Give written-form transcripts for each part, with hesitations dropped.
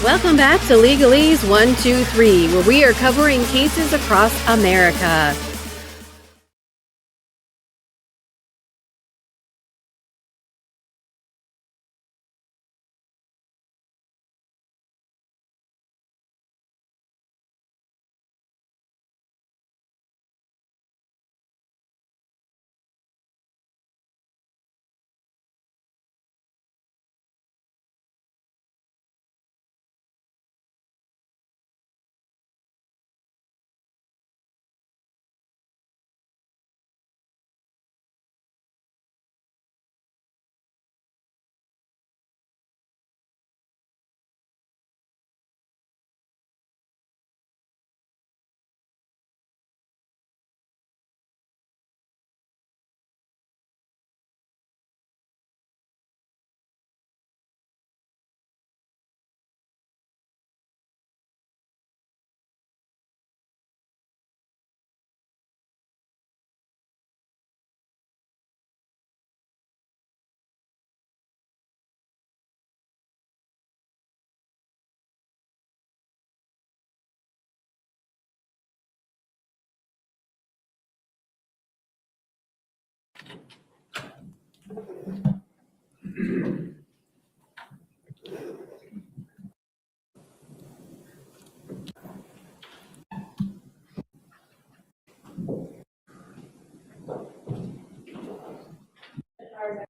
Welcome back to Legalese 123, where we are covering cases across America.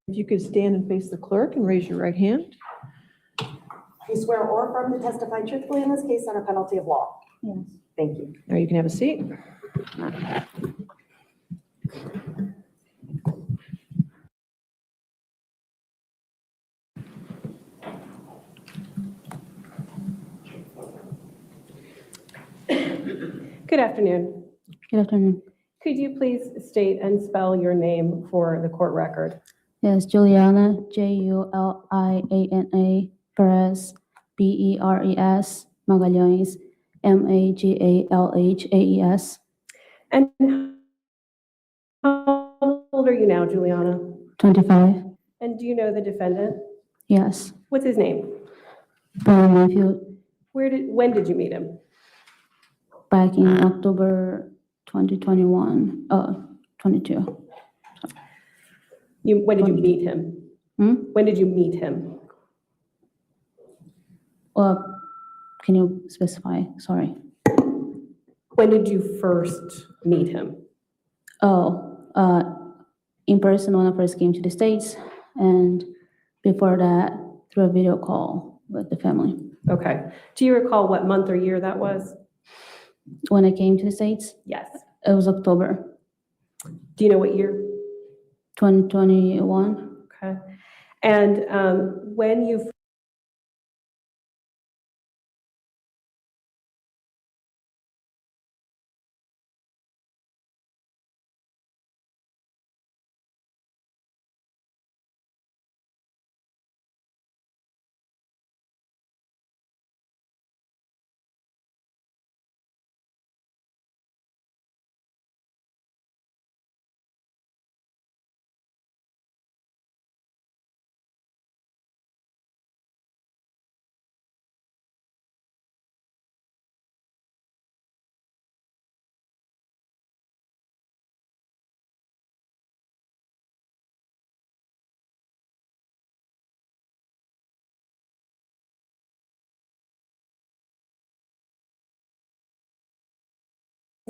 If you could stand and face the clerk and raise your right hand. You swear or affirm to testify truthfully in this case under penalty of law? Yes. Thank you. Now you can have a seat. Good afternoon. Good afternoon. Could you please state and spell your name for the court record? Yes, Juliana, Juliana, Perez, Beres, Magalhaes, Magalhaes. And how old are you now, Juliana? 25. And do you know the defendant? Yes. What's his name? Chrstine Banfield, When did you meet him? back in October 2021, 22. When did you meet him? When did you meet him? Can you specify? Sorry. When did you first meet him? In person when I first came to the States, and before that, through a video call with the family. Okay. Do you recall what month or year that was? When I came to the States, Yes. it was October Do you know what year? 2021. Okay. And when you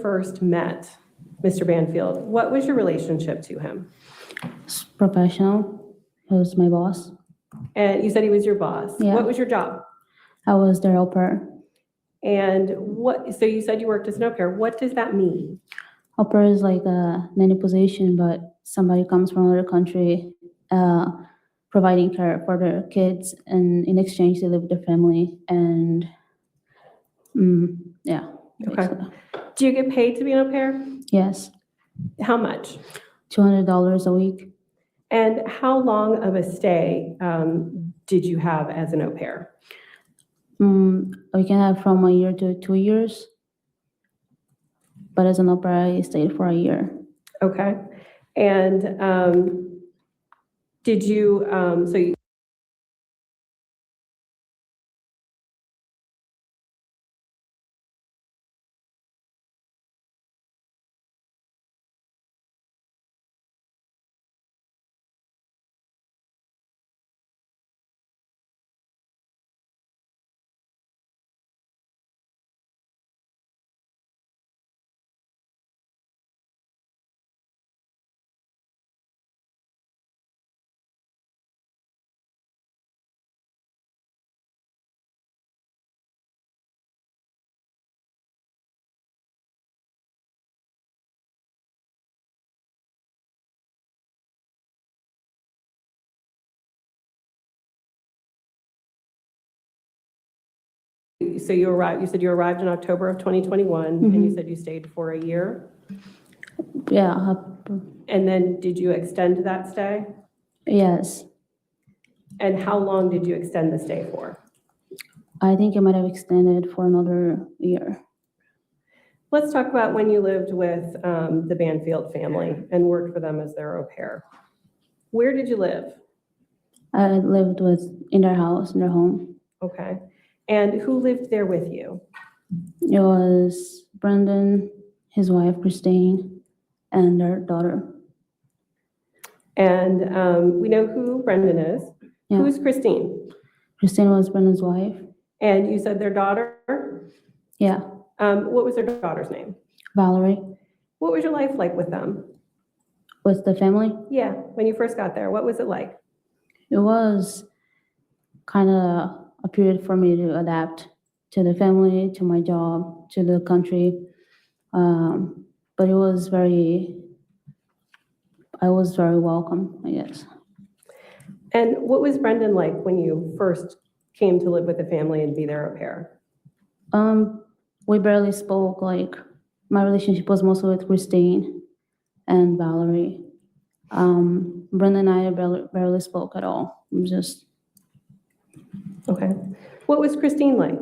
first met Mr. Banfield, what was your relationship to him? It's professional. He was my boss. And you said he was your boss. Yeah. What was your job? I was their au pair. And so you said you worked as an au pair. What does that mean? Au pair is like a nanny position, but somebody comes from another country, providing care for their kids, and in exchange they live with their family. And yeah. Okay. basically. Do you get paid to be an au pair? Yes, How much? $200 a week. And how long of a stay did you have as an au pair? We can have from a year to 2 years, but as an au pair, I stayed for a year. Okay. And did you, so you so you said you arrived in October of 2021, and you Mhm. said you stayed for a year. Yeah, And then did you extend that stay? yes. And how long did you extend the stay for? I think it might have extended for another year. Let's talk about when you lived with the Banfield family and worked for them as their au pair. Where did you live? I lived in their house, in their home. Okay. And who lived there with you? It was Brendan, his wife, Chrstine, and their daughter. And we know who Brendan is. Yeah. Who's Chrstine? Chrstine was Brendan's wife. And you said their daughter? Yeah, What was their daughter's name? Valerie. What was your life like with them? With the family, Yeah, when you first got there, what was it like? it was kind of a period for me to adapt to the family, to my job, to the country. But I was very welcome, I guess. And what was Brendan like when you first came to live with the family and be their au pair? We barely spoke. Like, my relationship was mostly with Chrstine and Valerie. Brendan and I barely spoke at all. It was just, Okay. What was Chrstine like?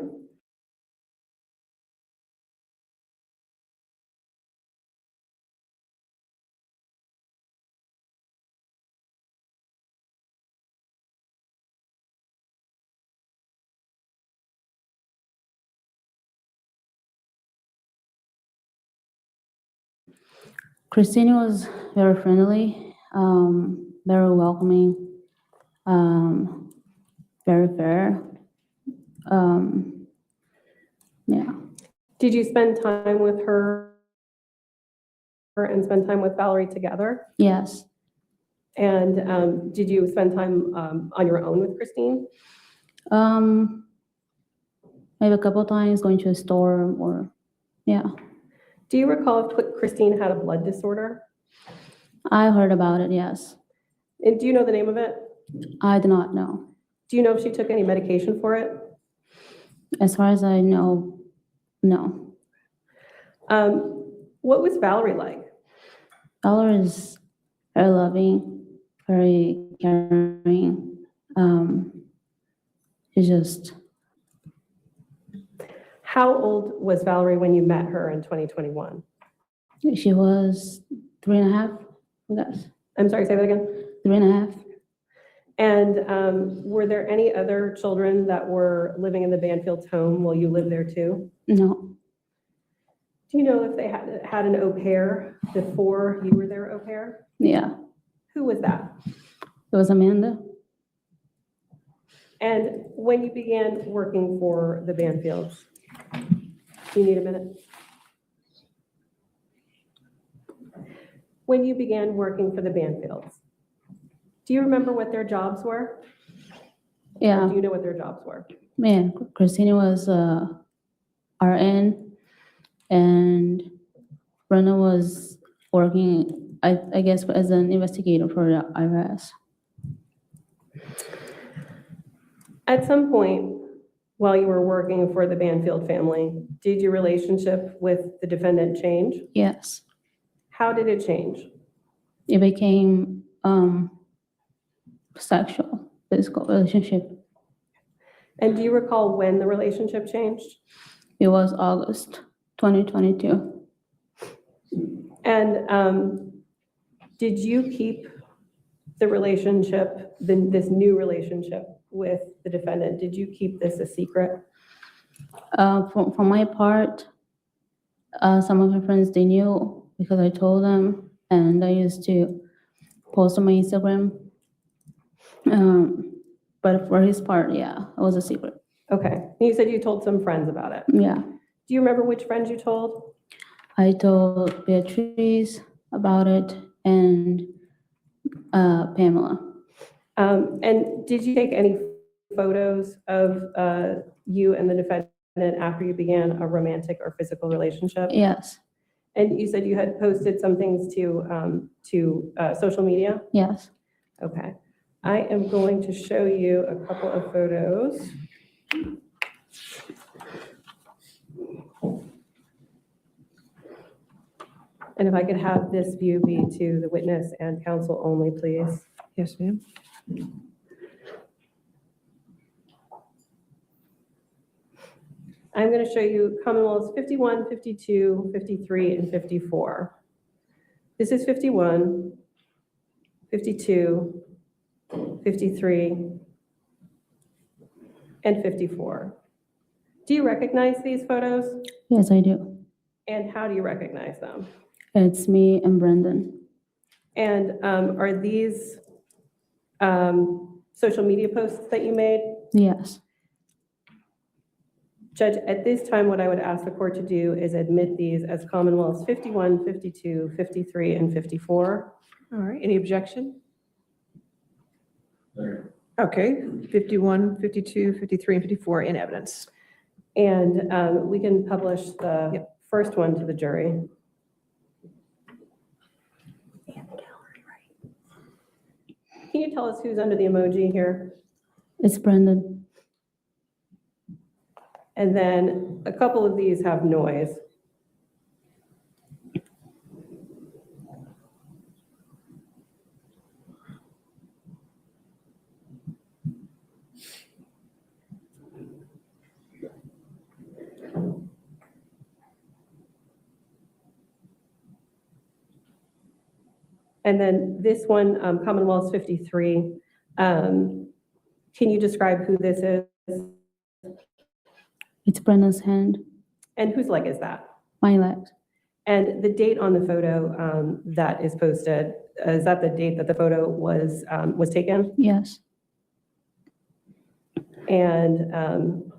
Chrstine was very friendly, very welcoming, very fair. Yeah, Did you spend time with her and spend time with Valerie together? yes. And did you spend time on your own with Chrstine? Maybe a couple times going to a store or, yeah. Do you recall if Chrstine had a blood disorder? I heard about it, yes. And do you know the name of it? I do not know. Do you know if she took any medication for it? As far as I know, no. What was Valerie like? Dollar is very loving, very caring. It's just, How old was Valerie when you met her in 2021? she was 3.5, I guess. I'm sorry, say that again. 3.5. And were there any other children that were living in the Banfields home while you lived there too? No, Do you know if they had an au pair before you were their au pair? yeah. Who was that? It was Amanda. And when you began working for the Banfields, do you need a minute? When you began working for the Banfields, do you remember what their jobs were? Yeah, Do you know what their jobs were? man, Chrstine was RN, and Brenda was working, I guess, as an investigator for the IRS. At some point, while you were working for the Banfield family, did your relationship with the defendant change? Yes, How did it change? it became sexual, physical relationship. And do you recall when the relationship changed? It was August 2022. And did you keep the relationship, this new relationship with the defendant, did you keep this a secret? For my part, some of my friends, they knew because I told them, and I used to post on my Instagram. But for his part, yeah, it was a secret. Okay, you said you told some friends about it. Yeah, Do you remember which friends you told? I told Beatrice about it and Pamela. And did you take any photos of you and the defendant after you began a romantic or physical relationship? Yes, And you said you had posted some things to social media? yes. Okay. I am going to show you a couple of photos. And if I could have this view be to the witness and counsel only, please. Yes, ma'am. I'm going to show you Commonwealths 51, 52, 53, and 54. This is 51, 52, 53, and 54. Do you recognize these photos? Yes, I do. And how do you recognize them? It's me and Brendan. And are these social media posts that you made? Yes. Judge, at this time, what I would ask the court to do is admit these as Commonwealths 51, 52, 53, and 54. All right, any objection? Okay, 51, 52, 53, and 54 in evidence. And we can publish the Yep. first one to the jury. Can you tell us who's under the emoji here? It's Brendan. And then a couple of these have noise. And then this one, Commonwealth 53, can you describe who this is? It's Brendan's hand, And whose leg is that? my leg. And the date on the photo that is posted, is that the date that the photo was taken? Yes. And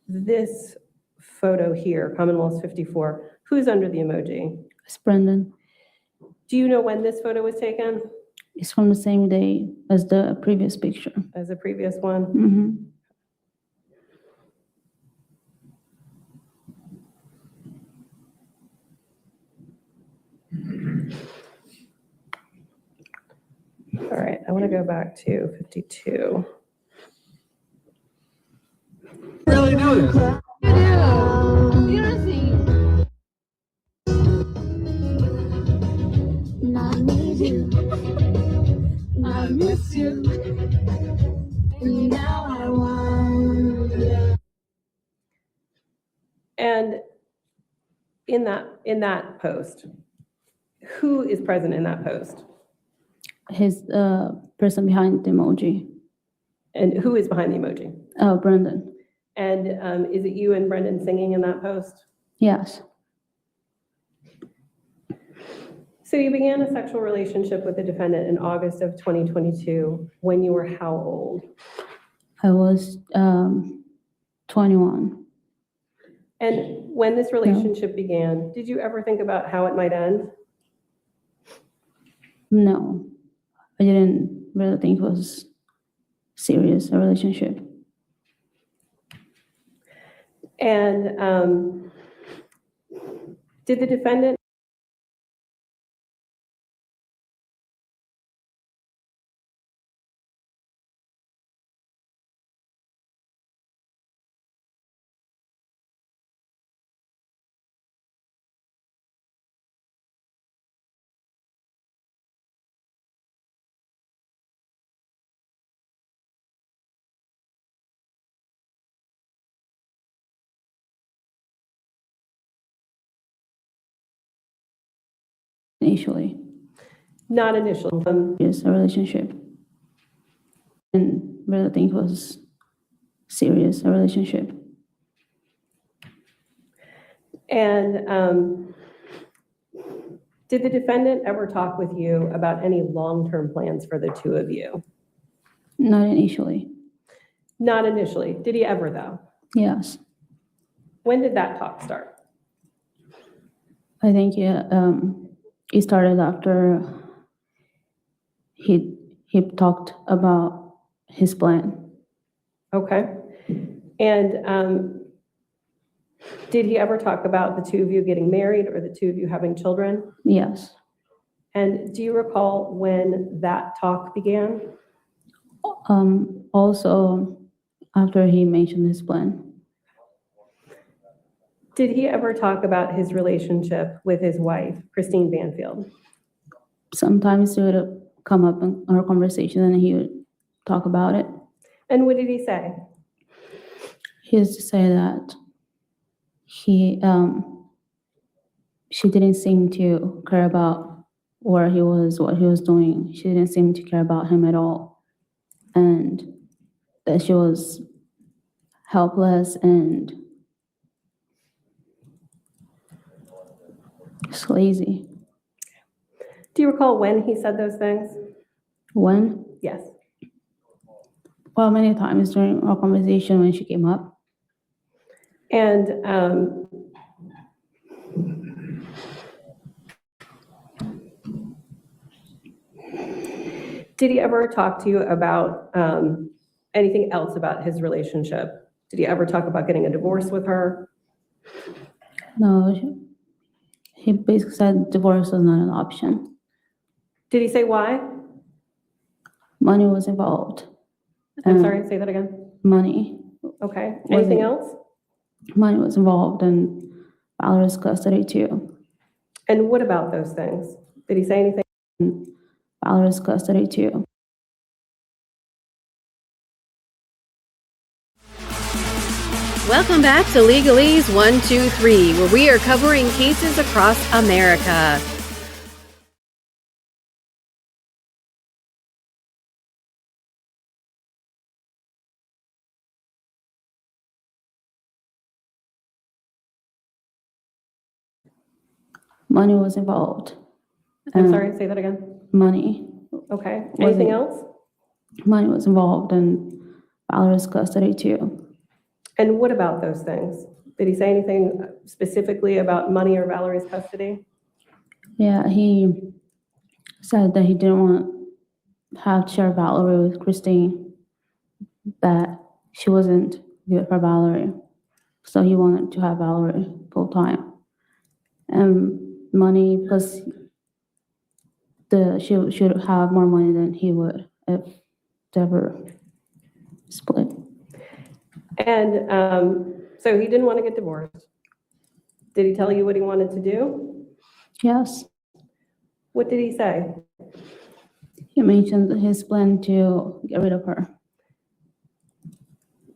this photo here, Commonwealth 54, who's under the emoji? It's Brendan. Do you know when this photo was taken It's from the same day as the previous picture. as the previous one? Mm-hmm. All right, I want to go back to 52. Really do this. I need you. I miss you. And now I want you. And in that post, who is present in that post? His person behind the emoji. And who is behind the emoji? Brendan. And is it you and Brendan singing in that post? Yes. So you began a sexual relationship with the defendant in August of 2022 when you were how old? I was 21. And when this relationship began, did you ever think about how it might end? No, I didn't really think it was serious, a relationship. And did the defendant Initially, not initially? yes, a relationship. Didn't really think it was serious, a relationship. And did the defendant ever talk with you about any long-term plans for the two of you? Not initially. Not initially. Did he ever, though? Yes, When did that talk start? I think it started after he talked about his plan. Okay. And did he ever talk about the two of you getting married or the two of you having children? Yes. And do you recall when that talk began? Also, after he mentioned his plan. Did he ever talk about his relationship with his wife, Chrstine Banfield? Sometimes it would come up in our conversation and he would talk about it. And what did he say? He used to say that she didn't seem to care about where he was, what he was doing. She didn't seem to care about him at all. And that she was helpless and just lazy. Do you recall when he said those things? When? Yes. Well, many times during our conversation when she came up. And did he ever talk to you about anything else about his relationship? Did he ever talk about getting a divorce with her? No, he basically said divorce was not an option. Did he say why? Money was involved. I'm sorry, say that again. Money. Okay. Anything else? Money was involved and Valerie's custody too. And what about those things? Did he say anything? Valerie's custody too. Welcome back to Legalese 1, 2, 3, where we are covering cases across America. Money was involved. I'm sorry, say that again. Money. Okay. Anything else? Money was involved and Valerie's custody too. And what about those things? Did he say anything specifically about money or Valerie's custody? Yeah, he said that he didn't want to have to share Valerie with Chrstine, that she wasn't good for Valerie. So he wanted to have Valerie full time. And money, because she should have more money than he would if they ever split. And so he didn't want to get divorced. Did he tell you what he wanted to do? Yes, What did he say? he mentioned his plan to get rid of her.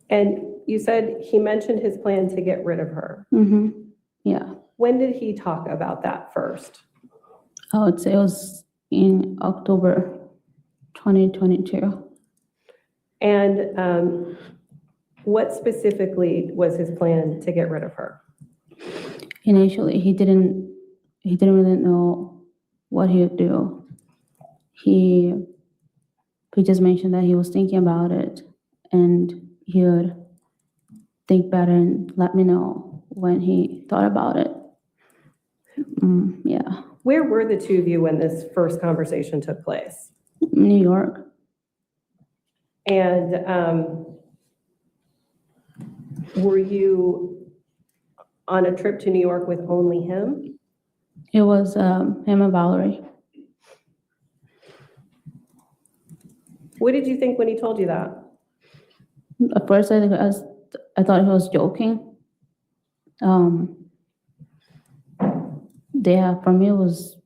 And you said he mentioned his plan to get rid of her. Yeah, When did he talk about that first? I would say it was in October 2022. And what specifically was his plan to get rid of her? Initially, he didn't really know what he would do. He just mentioned that he was thinking about it and he would think better and let me know when he thought about it. Yeah. Where were the two of you when this first conversation took place? New York. And were you on a trip to New York with only him? It was him and Valerie. What did you think when he told you that? At first, I thought he was joking. Yeah, for me, it was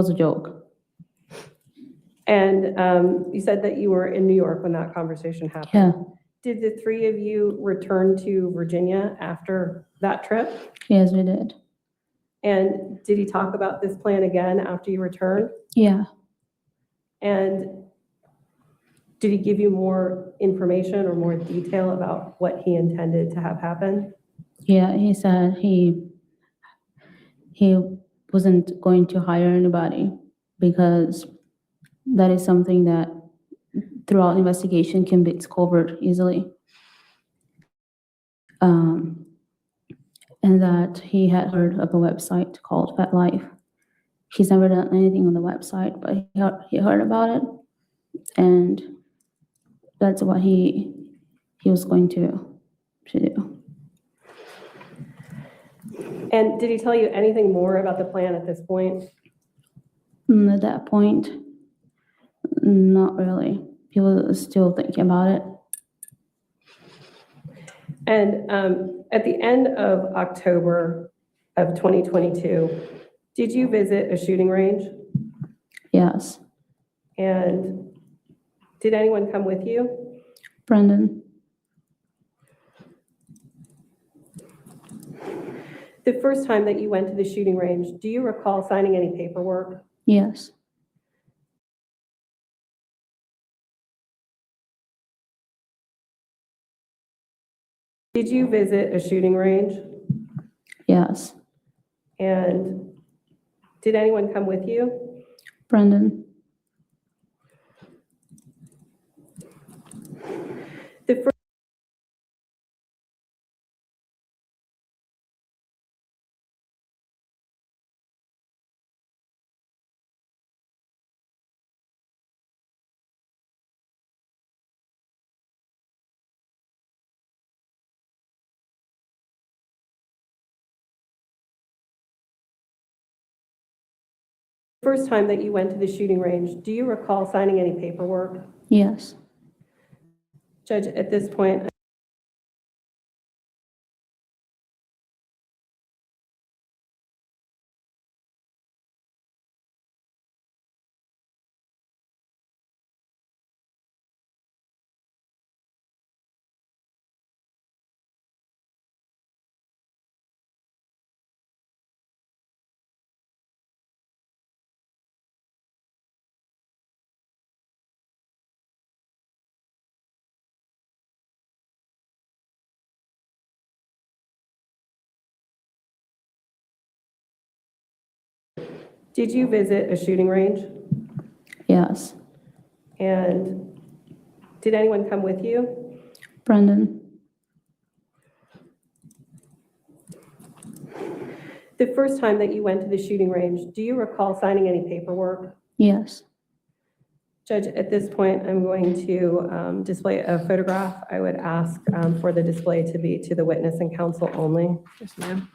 a joke. And you said that you were in New York when that conversation happened. Yeah. Did the three of you return to Virginia after that trip? Yes, we did. And did he talk about this plan again after you returned? Yeah. And did he give you more information or more detail about what he intended to have happen? Yeah, he said he wasn't going to hire anybody because that is something that throughout investigation can be discovered easily. And that he had heard of a website called Fat Life. He's never done anything on the website, but he heard about it, and that's what he was going to do. And did he tell you anything more about the plan at this point? At that point, not really. He was still thinking about it. And at the end of October of 2022, did you visit a shooting range? Yes. And did anyone come with you? Brendan. The first time that you went to the shooting range, do you recall signing any paperwork? Yes. Did you visit a shooting range? Yes. And did anyone come with you? Brendan. The first time that you went to the shooting range, do you recall signing any paperwork? Yes. Judge, at this point, did you visit a shooting range? Yes. And did anyone come with you? Brendan. The first time that you went to the shooting range, do you recall signing any paperwork? Yes. Judge, at this point, I'm going to display a photograph. I would ask for the display to be to the witness and counsel only. Yes, ma'am.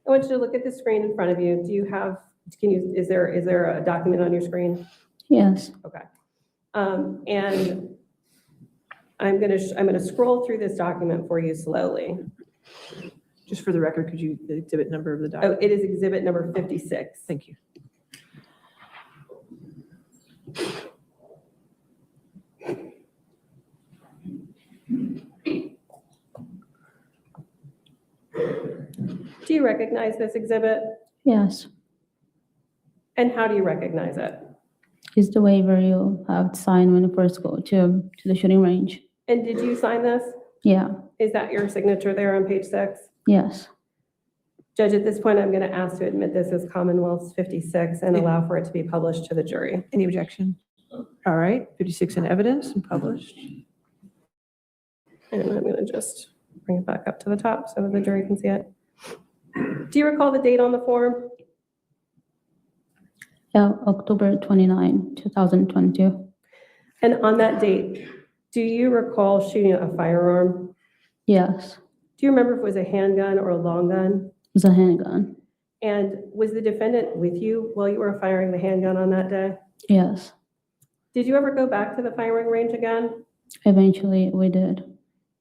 I want you to look at the screen in front of you. Do you have, is there a document on your screen? Yes. Okay. And I'm gonna scroll through this document for you slowly. Just for the record, could you, the exhibit number of the Oh, document? it is exhibit number 56. Thank you. Do you recognize this exhibit? Yes. And how do you recognize it? It's the waiver you have to sign when you first go to the shooting range. And did you sign this? Yeah. Is that your signature there on page 6? Yes. Judge, at this point, I'm going to ask to admit this as Commonwealth's 56 and allow for it to be published to the jury. Any objection? All right, 56 in evidence and published. And I'm going to just bring it back up to the top so that the jury can see it. Do you recall the date on the form? Yeah, October 29, 2022. And on that date, do you recall shooting a firearm? Yes. Do you remember if it was a handgun or a long gun? It was a handgun. And was the defendant with you while you were firing the handgun on that day? Yes. Did you ever go back to the firing range again? Eventually, we did.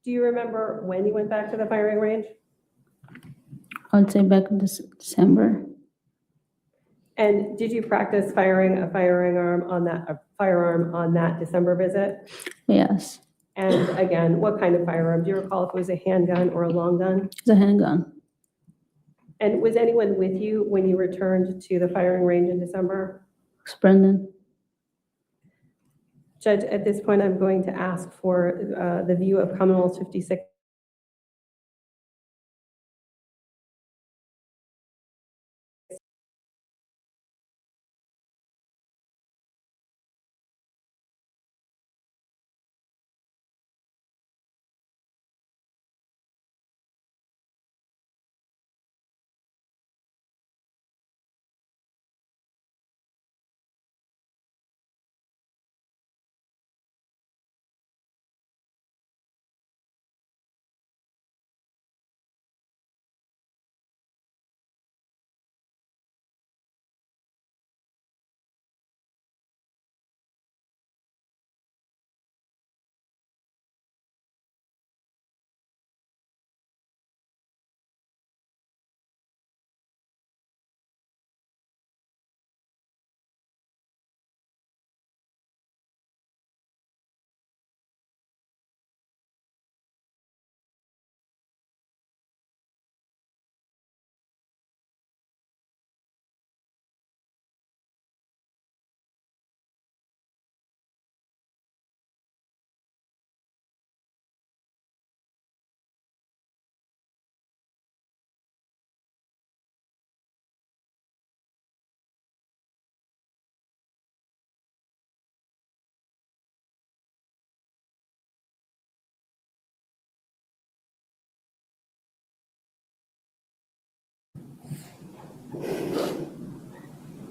Do you remember when you went back to the firing range? I'd say back in December. And did you practice firing a firearm on that December visit? Yes. And again, what kind of firearm? Do you recall if it was a handgun or a long gun? It's a handgun. And was anyone with you when you returned to the firing range in December? It's Brendan. Judge, at this point, I'm going to ask for the view of Commonwealth 56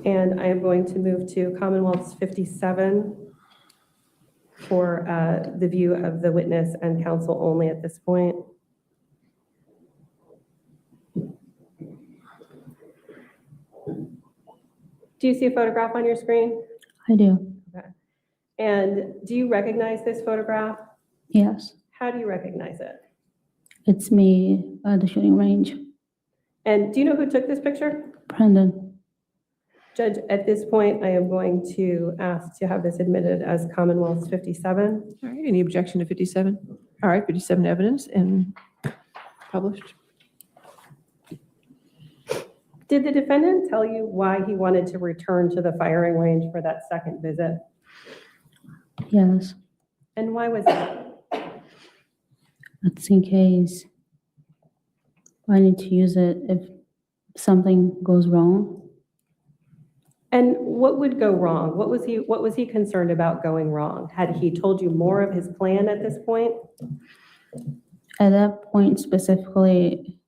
And I am going to move to Commonwealth's 57 for the view of the witness and counsel only at this point. Do you see a photograph on your screen? I do. Okay. And do you recognize this photograph? Yes. How do you recognize it? It's me at the shooting range. And do you know who took this picture? Brendan. Judge, at this point, I am going to ask to have this admitted as Commonwealth's 57. All right, any objection to 57? All right, 57 evidence and published. Did the defendant tell you why he wanted to return to the firing range for that second visit? Yes. And why was that? It's in case I need to use it if something goes wrong. And what would go wrong? What was he concerned about going wrong? Had he told you more of his plan at this point? At that point specifically,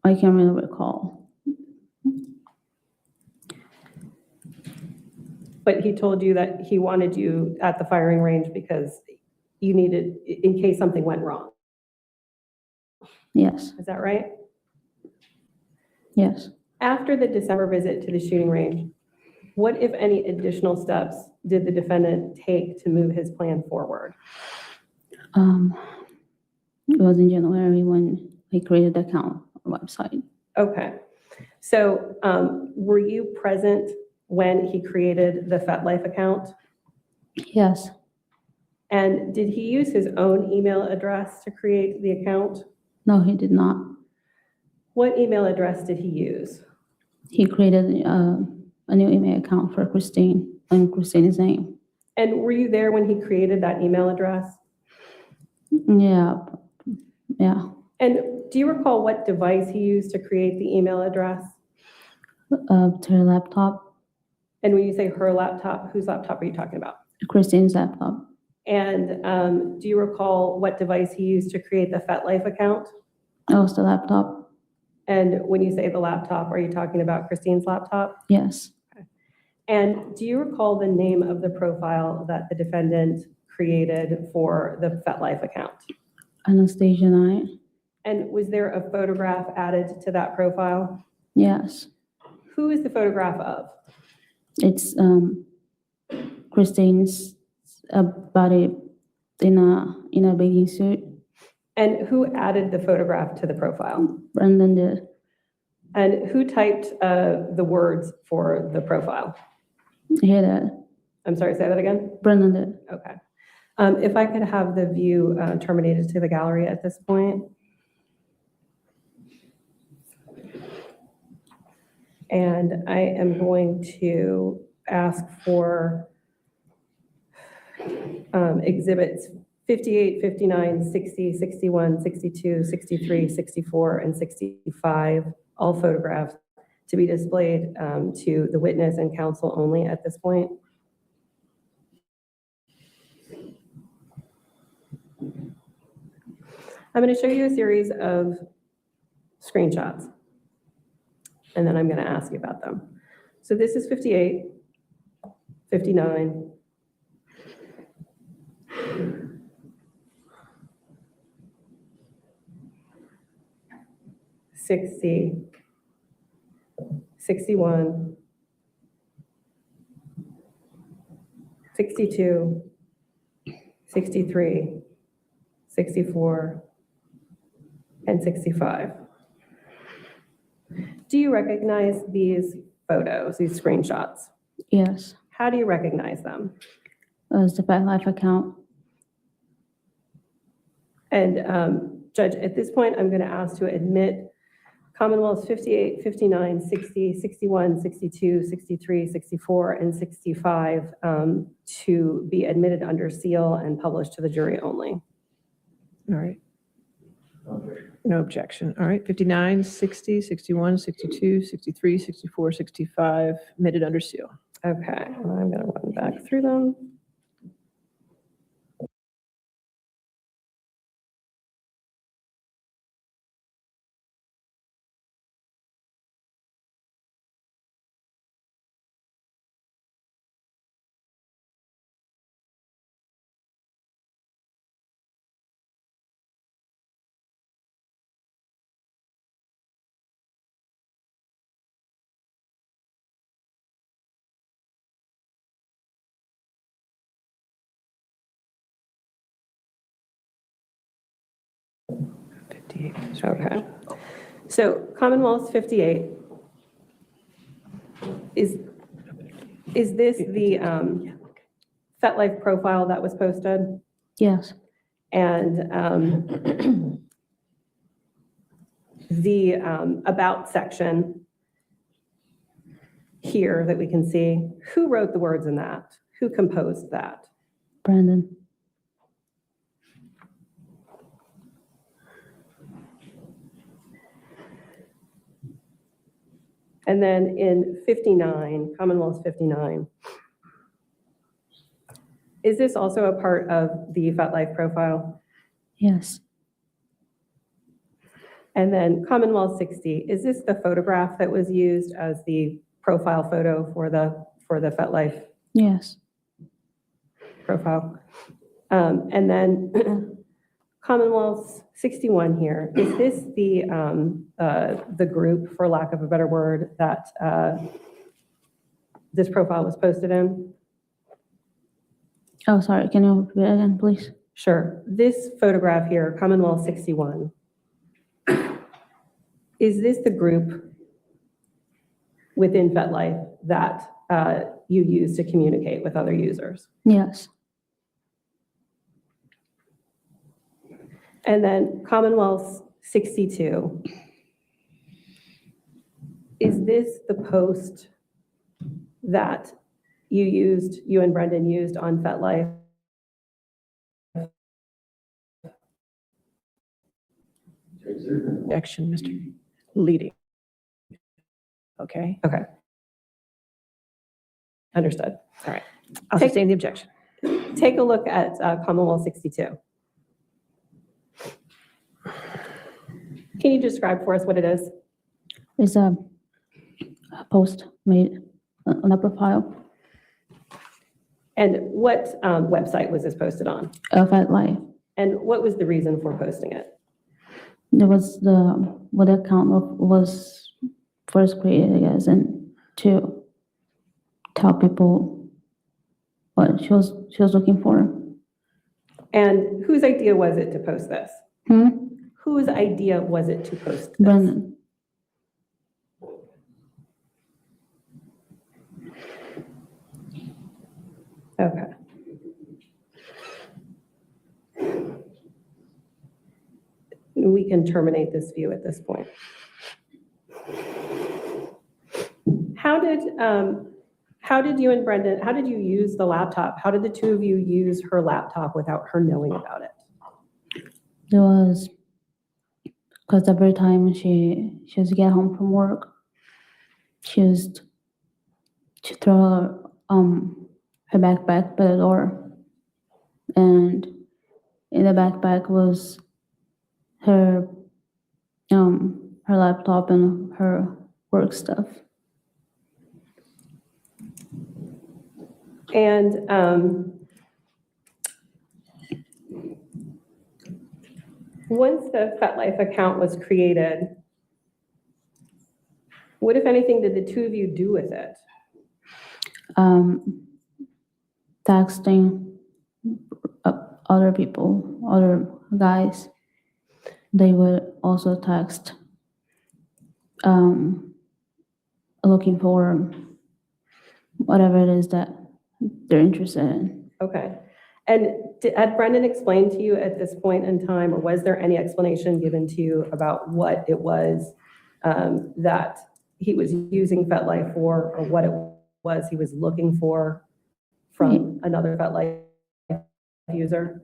I can't really recall. But he told you that he wanted you at the firing range because you needed, in case something went wrong. Yes. Is that right? Yes. After the December visit to the shooting range, what, if any, additional steps did the defendant take to move his plan forward? It was in January when he created the account website. Okay. So were you present when he created the FetLife account? Yes. And did he use his own email address to create the account? No, he did not. What email address did he use? He created a new email account for Chrstine and Chrstine's name. And were you there when he created that email address? Yeah. Yeah. And do you recall what device he used to create the email address? To her laptop, And when you say her laptop, whose laptop are you talking about? Chrstine's laptop. And do you recall what device he used to create the FetLife account? That was the laptop. And when you say the laptop, are you talking about Christine's laptop? Yes. And do you recall the name of the profile that the defendant created for the FetLife account? Anastasia Knight. And was there a photograph added to that profile? Yes. Who is the photograph of? It's Christine's body in a bathing suit. And who added the photograph to the profile? Brendan did. And who typed the words for the profile? He did. I'm sorry, say that again? Brendan did. Okay. If I could have the view terminated to the gallery at this point. And I am going to ask for exhibits 58, 59, 60, 61, 62, 63, 64, and 65, all photographs to be displayed to the witness and counsel only at this point. I'm going to show you a series of screenshots, and then I'm going to ask you about them. So this is 58, 59, 60, 61, 62, 63, 64, and 65. Do you recognize these photos, these screenshots? Yes. How do you recognize them? It was the FetLife account. And Judge, at this point, I'm going to ask to admit Commonwealth's 58, 59, 60, 61, 62, 63, 64, and 65 to be admitted under seal and published to the jury only. All right. No objection. All right, 59, 60, 61, 62, 63, 64, 65, admitted under seal. Okay, I'm going to run back through them. 58. Okay. So Commonwealth's 58, is this the FetLife profile that was posted? Yes, And the about section here that we can see, who wrote the words in that? Who composed that? Brendan. And then in 59, Commonwealth 59, is this also a part of the FetLife profile? Yes, And then Commonwealth 60, is this the photograph that was used as the profile photo for the FetLife yes, profile? And then Commonwealth 61 here, is this the group, for lack of a better word, that this profile was posted in? oh, sorry, can you repeat it again, please? Sure. This photograph here, Commonwealth 61, is this the group within FetLife that you use to communicate with other users? Yes, And then Commonwealth 62, is this the post that you and Brendan used on FetLife? Objection, Mr. Leading. Okay, Okay. Understood. all right. I'll Take- sustain the objection. Take a look at Commonwealth 62. Can you describe for us what it is? it's a post made on a profile And what website was this posted on? of FetLife. And what was the reason for posting it? There was what the account was first created, I guess, and to tell people what she was looking for. And whose idea was it to post this? Hmm? Whose idea was it to post this? Brendan. Okay. We can terminate this view at this point. How did you and Brendan, how did you use the laptop? How did the two of you use her laptop without her knowing about it? There was, because every time she used to get home from work, she used to throw her backpack by the door, and in the backpack was her laptop and her work stuff. And once the FetLife account was created, what, if anything, did the two of you do with it? Texting other people, other guys. They would also text looking for whatever it is that they're interested in. Okay. And had Brendan explained to you at this point in time, or was there any explanation given to you about what it was that he was using FetLife for, or what it was he was looking for from another FetLife user?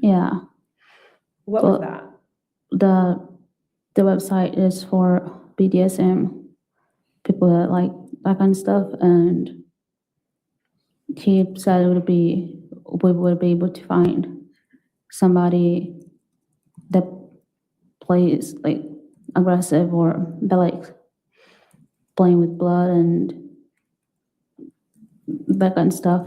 Yeah, What was Well- that? the website is for BDSM, people that like that kind of stuff, and he said we would be able to find somebody that plays like aggressive or that likes playing with blood and that kind of stuff.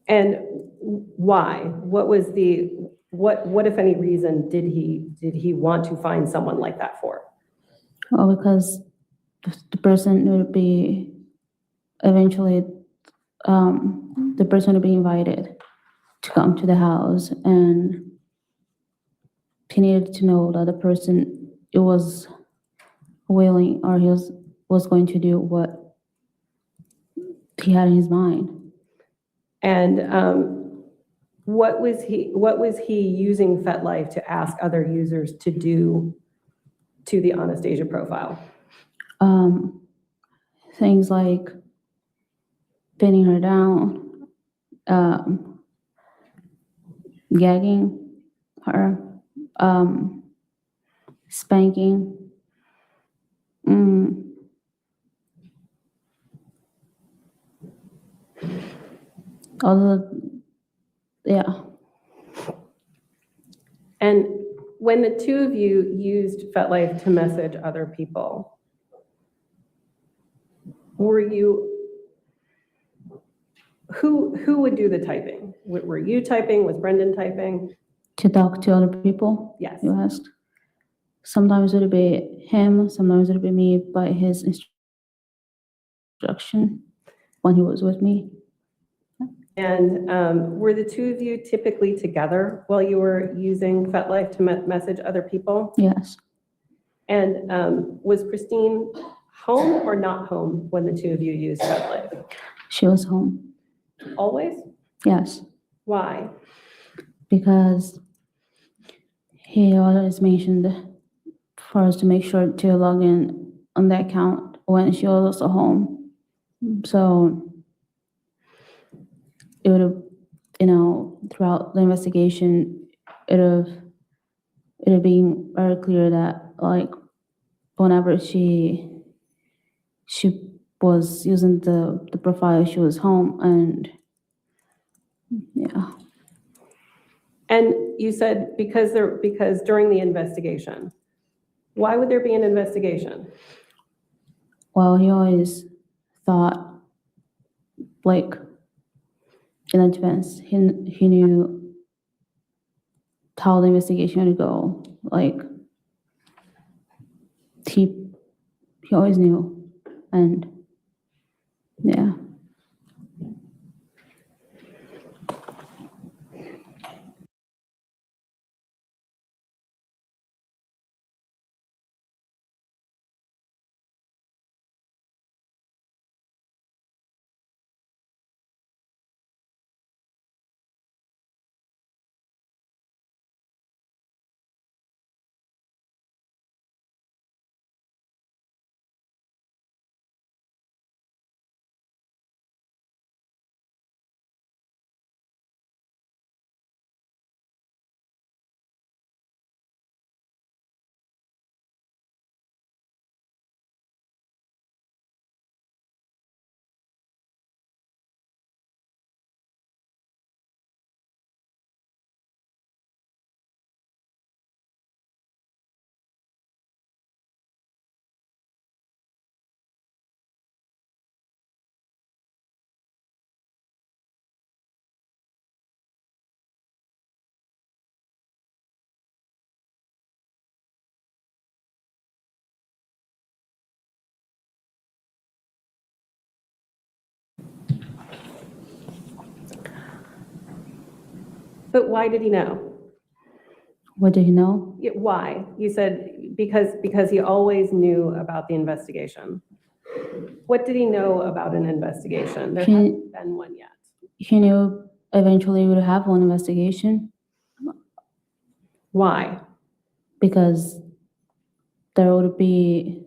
And why? What was the, what if any reason did he want to find someone like that for? Well, because the person would be eventually, the person would be invited to come to the house, and he needed to know that the person was willing, or he was going to do what he had in his mind. And what was he using FetLife to ask other users to do to the Anastasia profile? Things like pinning her down, gagging her, spanking. Yeah. And when the two of you used FetLife to message other people, who would do the typing? Were you typing? Was Brendan typing? To talk to other people? Yes. You asked. Sometimes it would be him, sometimes it would be me by his instruction when he was with me. And were the two of you typically together while you were using FetLife to message other people? Yes. And was Chrstine home or not home when the two of you used FetLife? She was home. Always? Yes. Why? Because he always mentioned for us to make sure to log in on the account when she was also home. So it would have, throughout the investigation, it would have been very clear that, like, whenever she was using the profile, she was home, and yeah. And you said because during the investigation. Why would there be an investigation? Well, he always thought, like, in advance, he knew how the investigation would go. Like, he always knew, and yeah. But why did he know? What did he know? Yeah, why? You said because he always knew about the investigation. What did he know about an investigation? There hasn't been one yet. He knew eventually we would have one investigation Why? because there would be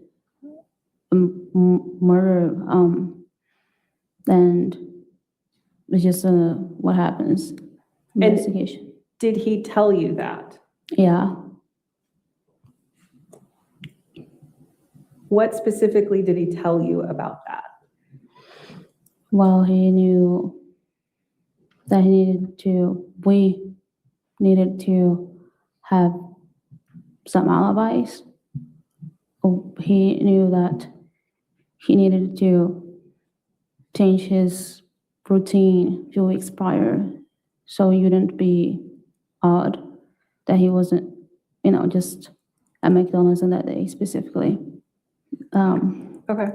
a murder, and it's just what happens. Investigation. Did he tell you that? Yeah. What specifically did he tell you about that? Well, he knew that we needed to have some alibis. He knew that he needed to change his routine a few weeks prior, so it wouldn't be odd that he wasn't, just at McDonald's on that day specifically. Okay.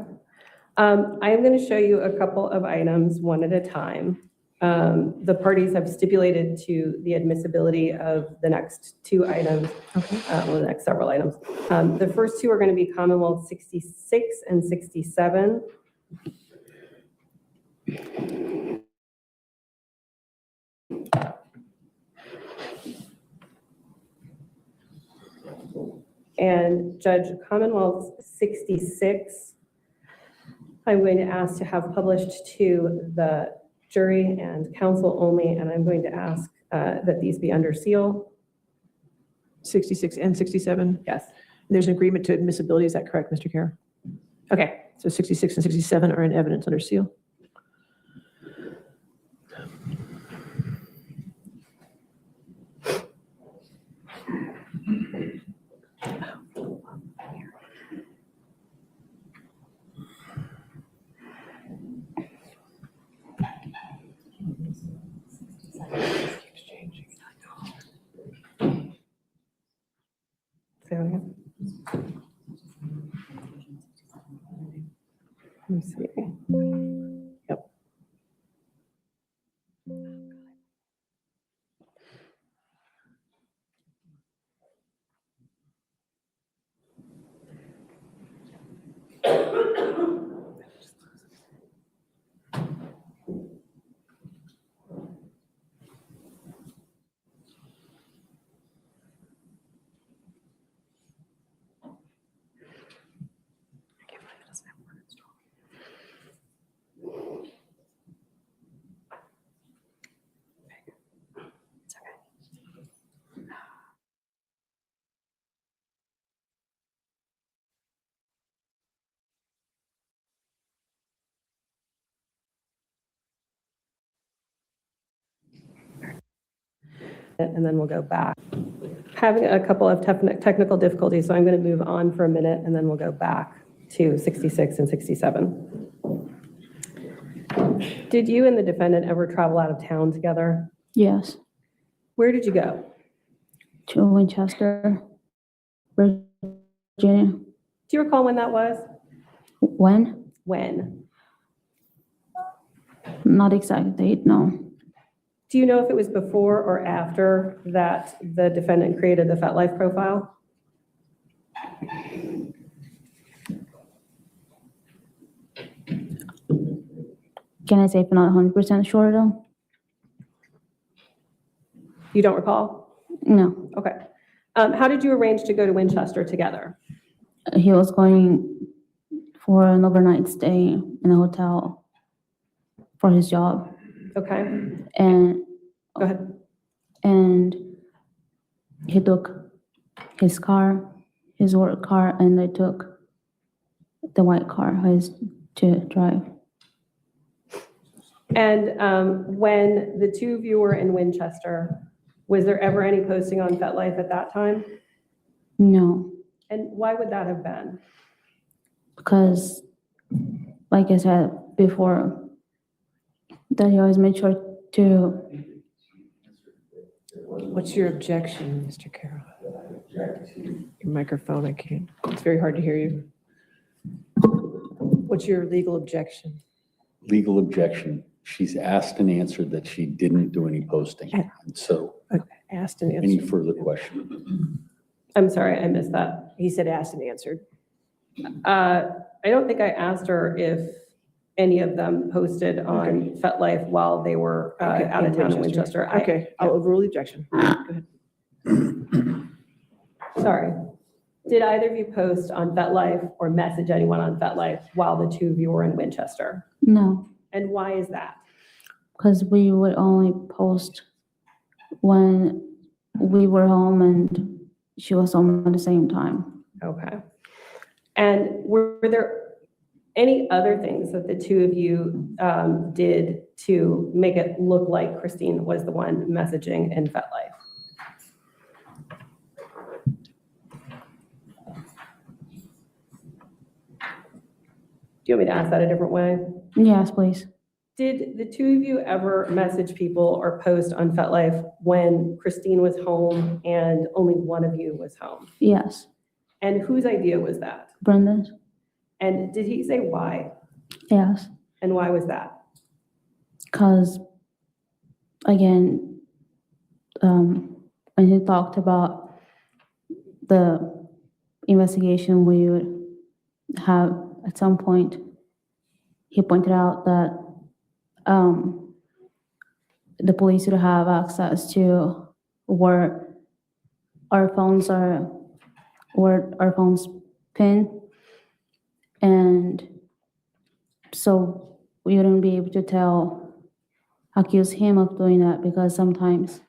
I am going to show you a couple of items one at a time. The parties have stipulated to the admissibility of the next two items, well, the next several items. The first two are going to be Commonwealth 66 and 67. And Judge, Commonwealth 66, I'm going to ask to have published to the jury and counsel only, and I'm going to ask that these be under seal. 66 and 67? Yes. There's an agreement to admissibility, is that correct, Mr. Kara? Okay. So 66 and 67 are in evidence under seal? Say that again. Let me see. Yep. And then we'll go back. Having a couple of technical difficulties, so I'm going to move on for a minute, and then we'll go back to 66 and 67. Did you and the defendant ever travel out of town together? Yes, Where did you go? to Winchester, Virginia. Do you recall when that was? When? When? Not exact date, no. Do you know if it was before or after that the defendant created the FetLife profile? Can I say if I'm not 100% sure though? You don't recall? No. Okay. How did you arrange to go to Winchester together? He was going for an overnight stay in a hotel for his job. Okay, And go ahead. and he took his car, his work car, and I took the white car, his to drive. And when the two of you were in Winchester, was there ever any posting on FetLife at that time? No, And why would that have been? because like I said before, that he always made sure to, What's your objection, Mr. Carroll? Your microphone, I can't, it's very hard to hear you. What's your legal objection? Legal objection. She's asked and answered that she didn't do any posting. And so Asked and any answered. further question? I'm sorry, I missed that. He said asked and answered. I don't think I asked her if any of them posted on FetLife while they were Okay, out of town in Winchester. Okay, I'll overrule the objection. Go ahead. Sorry. Did either of you post on FetLife or message anyone on FetLife while the two of you were in Winchester? no, And why is that? because we would only post when we were home and she was home at the same time. Okay. And were there any other things that the two of you did to make it look like Chrstine was the one messaging in FetLife? Do you want me to ask that a different way? Yes, please. Did the two of you ever message people or post on FetLife when Chrstine was home and only one of you was home? Yes, And whose idea was that? Brendan. And did he say why? Yes, And why was that? because again, when he talked about the investigation we would have at some point, he pointed out that the police would have access to where our phones pin, and so we wouldn't be able to accuse him of doing that, because sometimes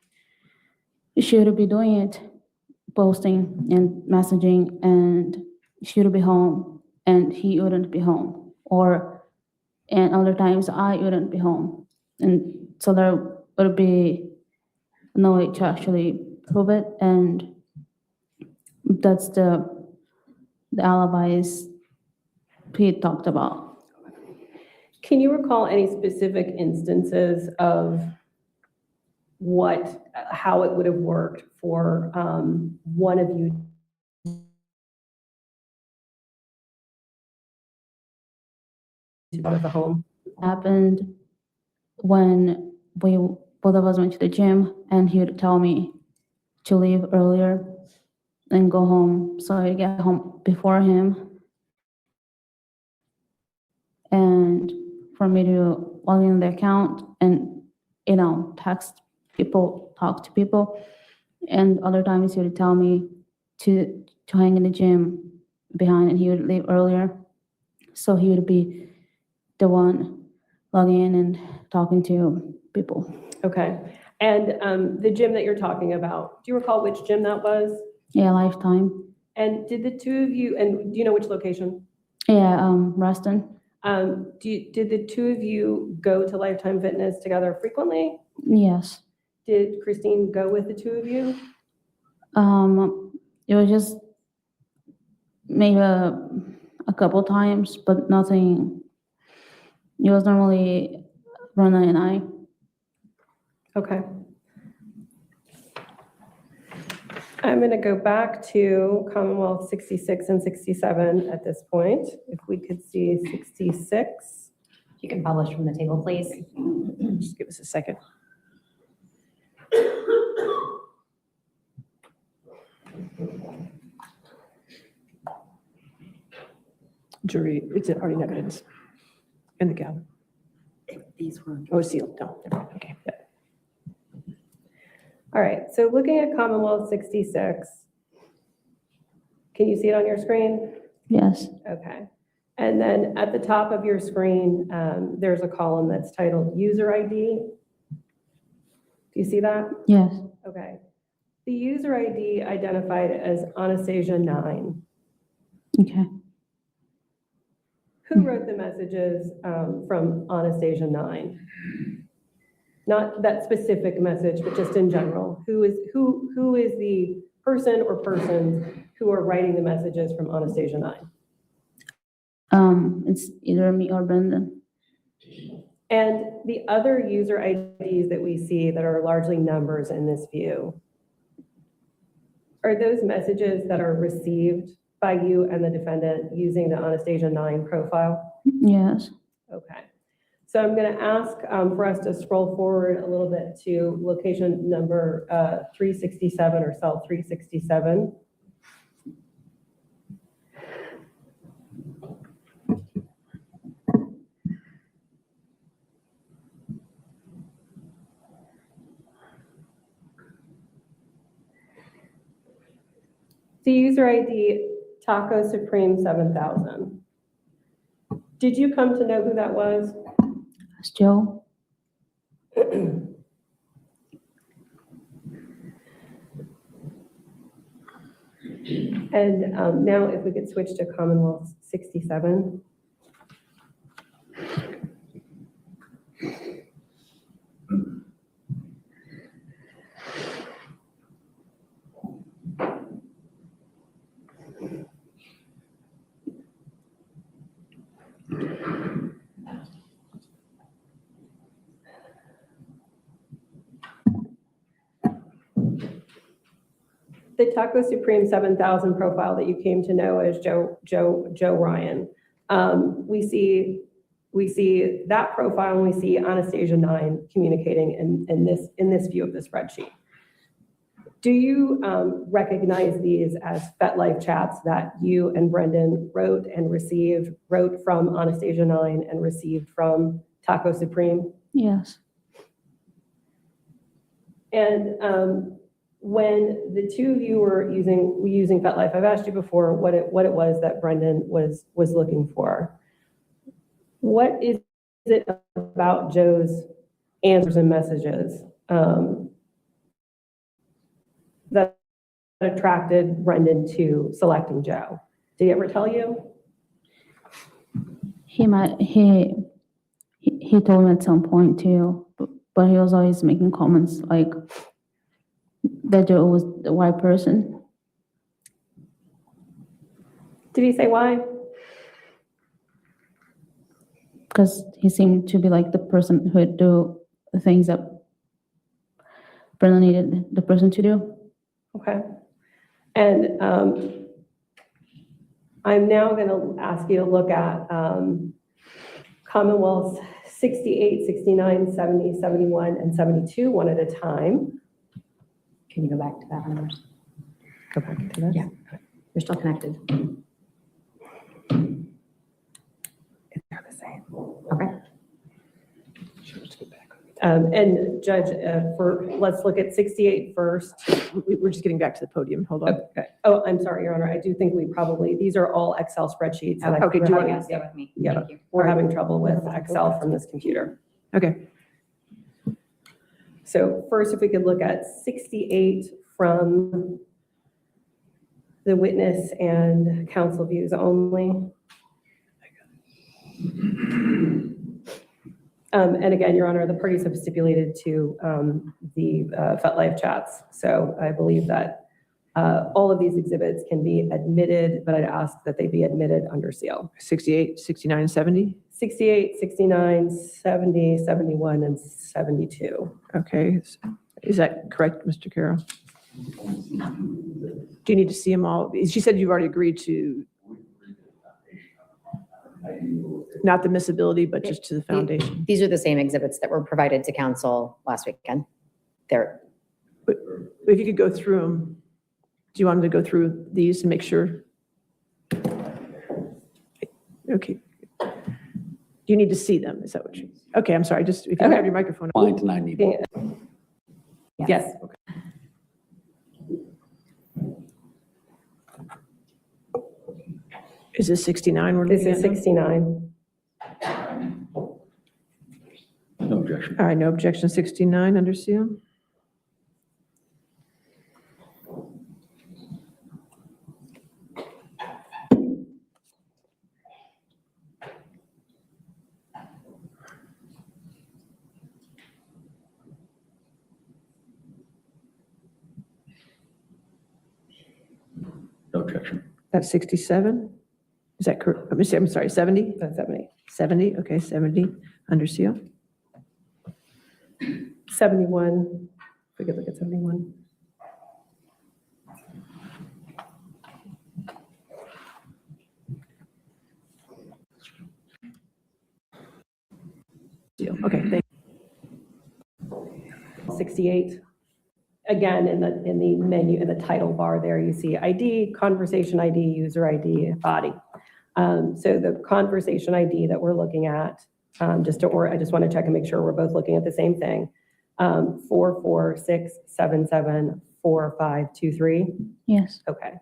she would be doing it, posting and messaging, and she would be home and he wouldn't be home, and other times I wouldn't be home, and so there would be no way to actually prove it, and that's the alibis he talked about. Can you recall any specific instances of how it would have worked for one of you to go to the home? Happened when both of us went to the gym, and he would tell me to leave earlier and go home so I'd get home before him, and for me to log in the account and text people, talk to people. And other times he would tell me to hang in the gym behind, and he would leave earlier, so he would be the one logging in and talking to people. Okay. And the gym that you're talking about, do you recall which gym that was? Yeah, Lifetime. And did the two of you, and do you know which location? Yeah, Ruston. Did the two of you go to Lifetime Fitness together frequently? Yes. Did Chrstine go with the two of you? It was just maybe a couple times, but nothing. It was normally Rana and I. Okay. I'm going to go back to Commonwealth 66 and 67 at this point. If we could see 66. You can publish from the table, please. Just give us a second. Jury, it's already in evidence in the gavel. These were. Oh, it's sealed. No, never mind. Okay. All right, so looking at Commonwealth 66, can you see it on your screen? Yes. Okay. And then at the top of your screen, there's a column that's titled User ID. Do you see that? Yes. Okay. The user ID identified as Anastasia 9. Okay. Who wrote the messages from Anastasia 9? Not that specific message, but just in general. Who is the person or persons who are writing the messages from Anastasia 9? It's either me or Brendan. And the other user IDs that we see that are largely numbers in this view, are those messages that are received by you and the defendant using the Anastasia 9 profile? Yes. Okay. So I'm going to ask for us to scroll forward a little bit to location number 367 or cell 367. The user ID Taco Supreme 7000. Did you come to know who that was? It's Joe. And now if we could switch to Commonwealth 67. The Taco Supreme 7000 profile that you came to know as Joe Ryan. We see we see that profile, and we see Anastasia 9 communicating in this view of the spreadsheet. Do you recognize these as FetLife chats that you and Brendan wrote from Anastasia 9 and received from Taco Supreme? Yes. And when the two of you were using FetLife, I've asked you before what it was that Brendan was looking for. What is it about Joe's answers and messages that attracted Brendan to selecting Joe? Did he ever tell you? He told me at some point too, but he was always making comments like that Joe was the white person. Did he say why? Because he seemed to be like the person who would do the things that Brendan needed the person to do. Okay. And I'm now going to ask you to look at Commonwealth's 68, 69, 70, 71, and 72, one at a time. Can you go back to that numbers? Go back to that. Yeah. You're still connected. They're the same. Okay. And Judge, let's look at 68 first. We're just getting back to the podium. Hold on. Okay. Oh, I'm sorry, Your Honor. I do think these are all Excel spreadsheets. that Okay, do you want to stay with me? Yeah, Thank you. we're having trouble with Excel from this computer. Okay. So first, if we could look at 68 from the witness and counsel views only. And again, Your Honor, the parties have stipulated to the FetLife chats. So I believe that all of these exhibits can be admitted, but I'd ask that they be admitted under seal. 68, 69, 70? 68, 69, 70, 71, and 72. Okay. Is that correct, Mr. Carroll? Do you need to see them all? She said you've already agreed to not the miscibility, but just to the foundation. These are the same exhibits that were provided to council last weekend. They're, But if you could go through them, do you want me to go through these to make sure? Okay. You need to see them, is that what you? Okay, I'm sorry, just if you have your microphone. Fine, and I need. Yes. Is this 69 we're This looking is at now? 69. No objection. All right, no objection, 69 under seal. No objection. That's 67? Is that correct? I'm sorry, 70? That's 70. 70, okay, 70 under seal. 71. We could look at 71. Seal. Okay, thank 68. Again, in the menu, in the title bar there, you see ID, conversation ID, user ID, body. So the conversation ID that we're looking at, I just want to check and make sure we're both looking at the same thing. 446774523. Yes. Okay.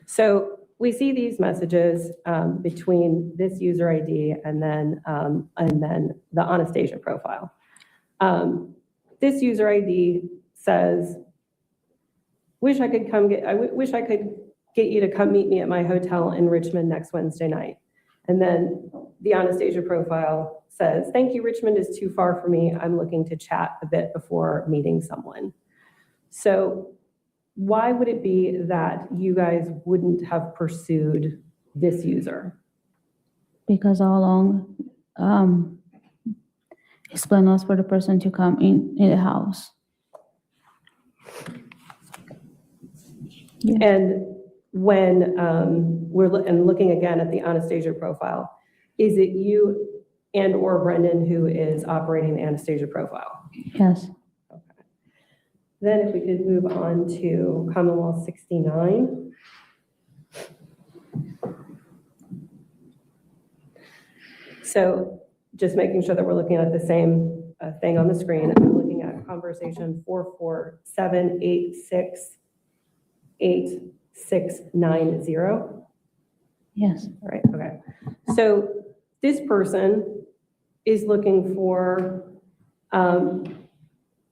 So we see these messages between this user ID and then the Anastasia profile. This user ID says, wish I could get you to come meet me at my hotel in Richmond next Wednesday night. And then the Anastasia profile says, thank you, Richmond is too far for me. I'm looking to chat a bit before meeting someone. So why would it be that you guys wouldn't have pursued this user? Because all along, his plan was for the person to come in the house. Yeah. And when we're looking again at the Anastasia profile, is it you and/or Brendan, who is operating the Anastasia profile. Yes. Then if we could move on to Commonwealth 69. So just making sure that we're looking at the same thing on the screen. I'm looking at conversation 447868690. Yes. All right, okay. So this person is looking for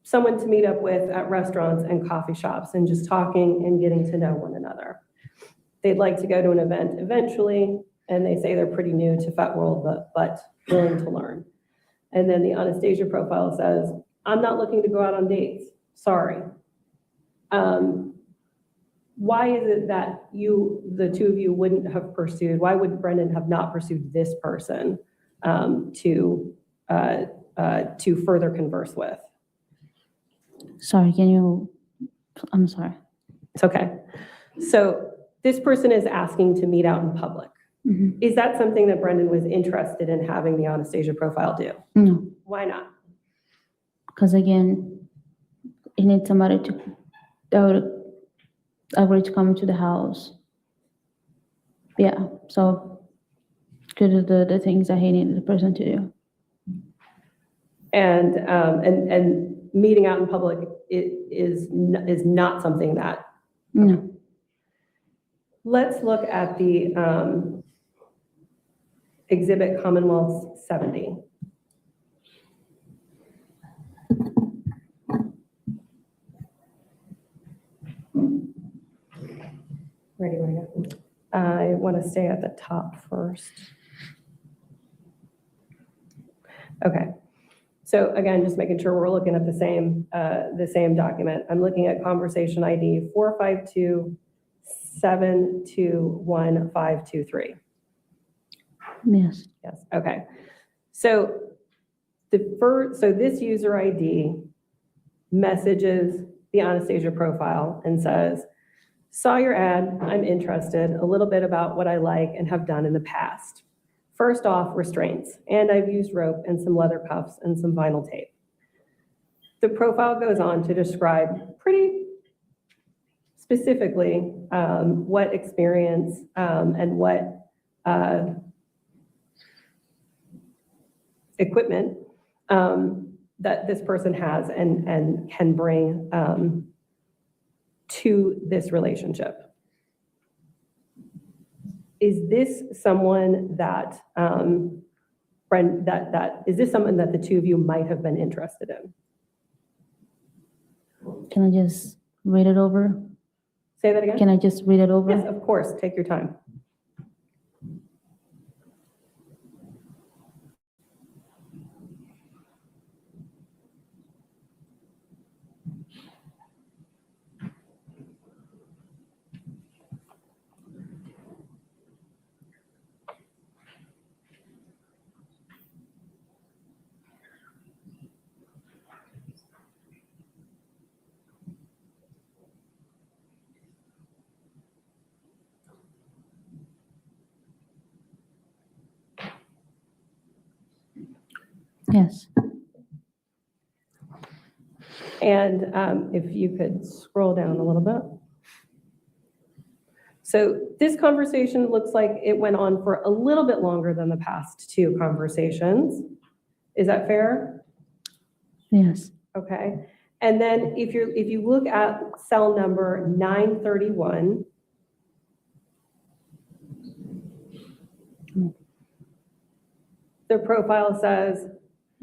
someone to meet up with at restaurants and coffee shops and just talking and getting to know one another. They'd like to go to an event eventually, and they say they're pretty new to FET World, but willing to learn. And then the Anastasia profile says, I'm not looking to go out on dates, sorry. Why is it that the two of you wouldn't have pursued, why would Brendan have not pursued this person to further converse with? Sorry, I'm sorry. It's okay. So this person is asking to meet out in public. Mhm. Is that something that Brendan was interested in having the Anastasia profile do? No, Why not? because again, he needs somebody that would agree to come to the house. Yeah, so could do the things that he needed the person to do. And meeting out in public is not something that. No. Let's look at the exhibit Commonwealth 70. Where do you want to go? I want to stay at the top first. Okay. So again, just making sure we're looking at the same document. I'm looking at conversation ID 452-721-523. Yes. Yes, okay. So this user ID messages the Anastasia profile and says, saw your ad, I'm interested, a little bit about what I like and have done in the past. First off, restraints, and I've used rope and some leather cuffs and some vinyl tape. The profile goes on to describe pretty specifically what experience and what equipment that this person has and can bring to this relationship. Is this someone that is this someone that the two of you might have been interested in? Can I just read it over? Say that again? Can I just read it over? Yes, of course, take your time. Yes. And if you could scroll down a little bit. So this conversation looks like it went on for a little bit longer than the past two conversations. Is that fair? Yes. Okay. And then if you look at cell number 931, the profile says,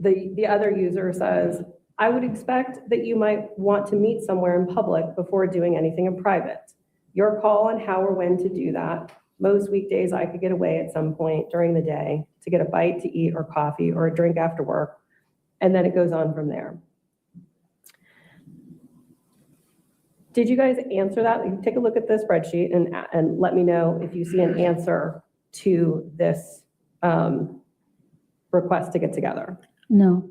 the other user says, I would expect that you might want to meet somewhere in public before doing anything in private. Your call on how or when to do that. Most weekdays I could get away at some point during the day to get a bite to eat or coffee or a drink after work. And then it goes on from there. Did you guys answer that? Take a look at the spreadsheet and let me know if you see an answer to this request to get together. No,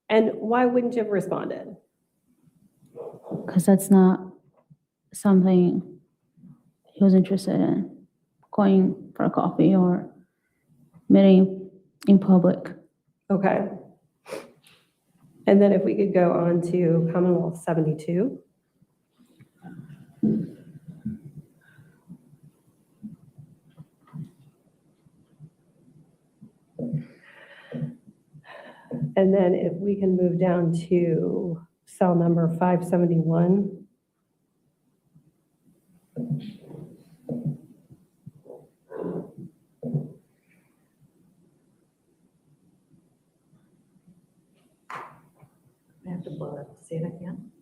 And why wouldn't you have responded? because that's not something he was interested in, going for a coffee or meeting in public. Okay. And then if we could go on to Commonwealth 72. And then if we can move down to cell number 571. I have to blow up to say it again.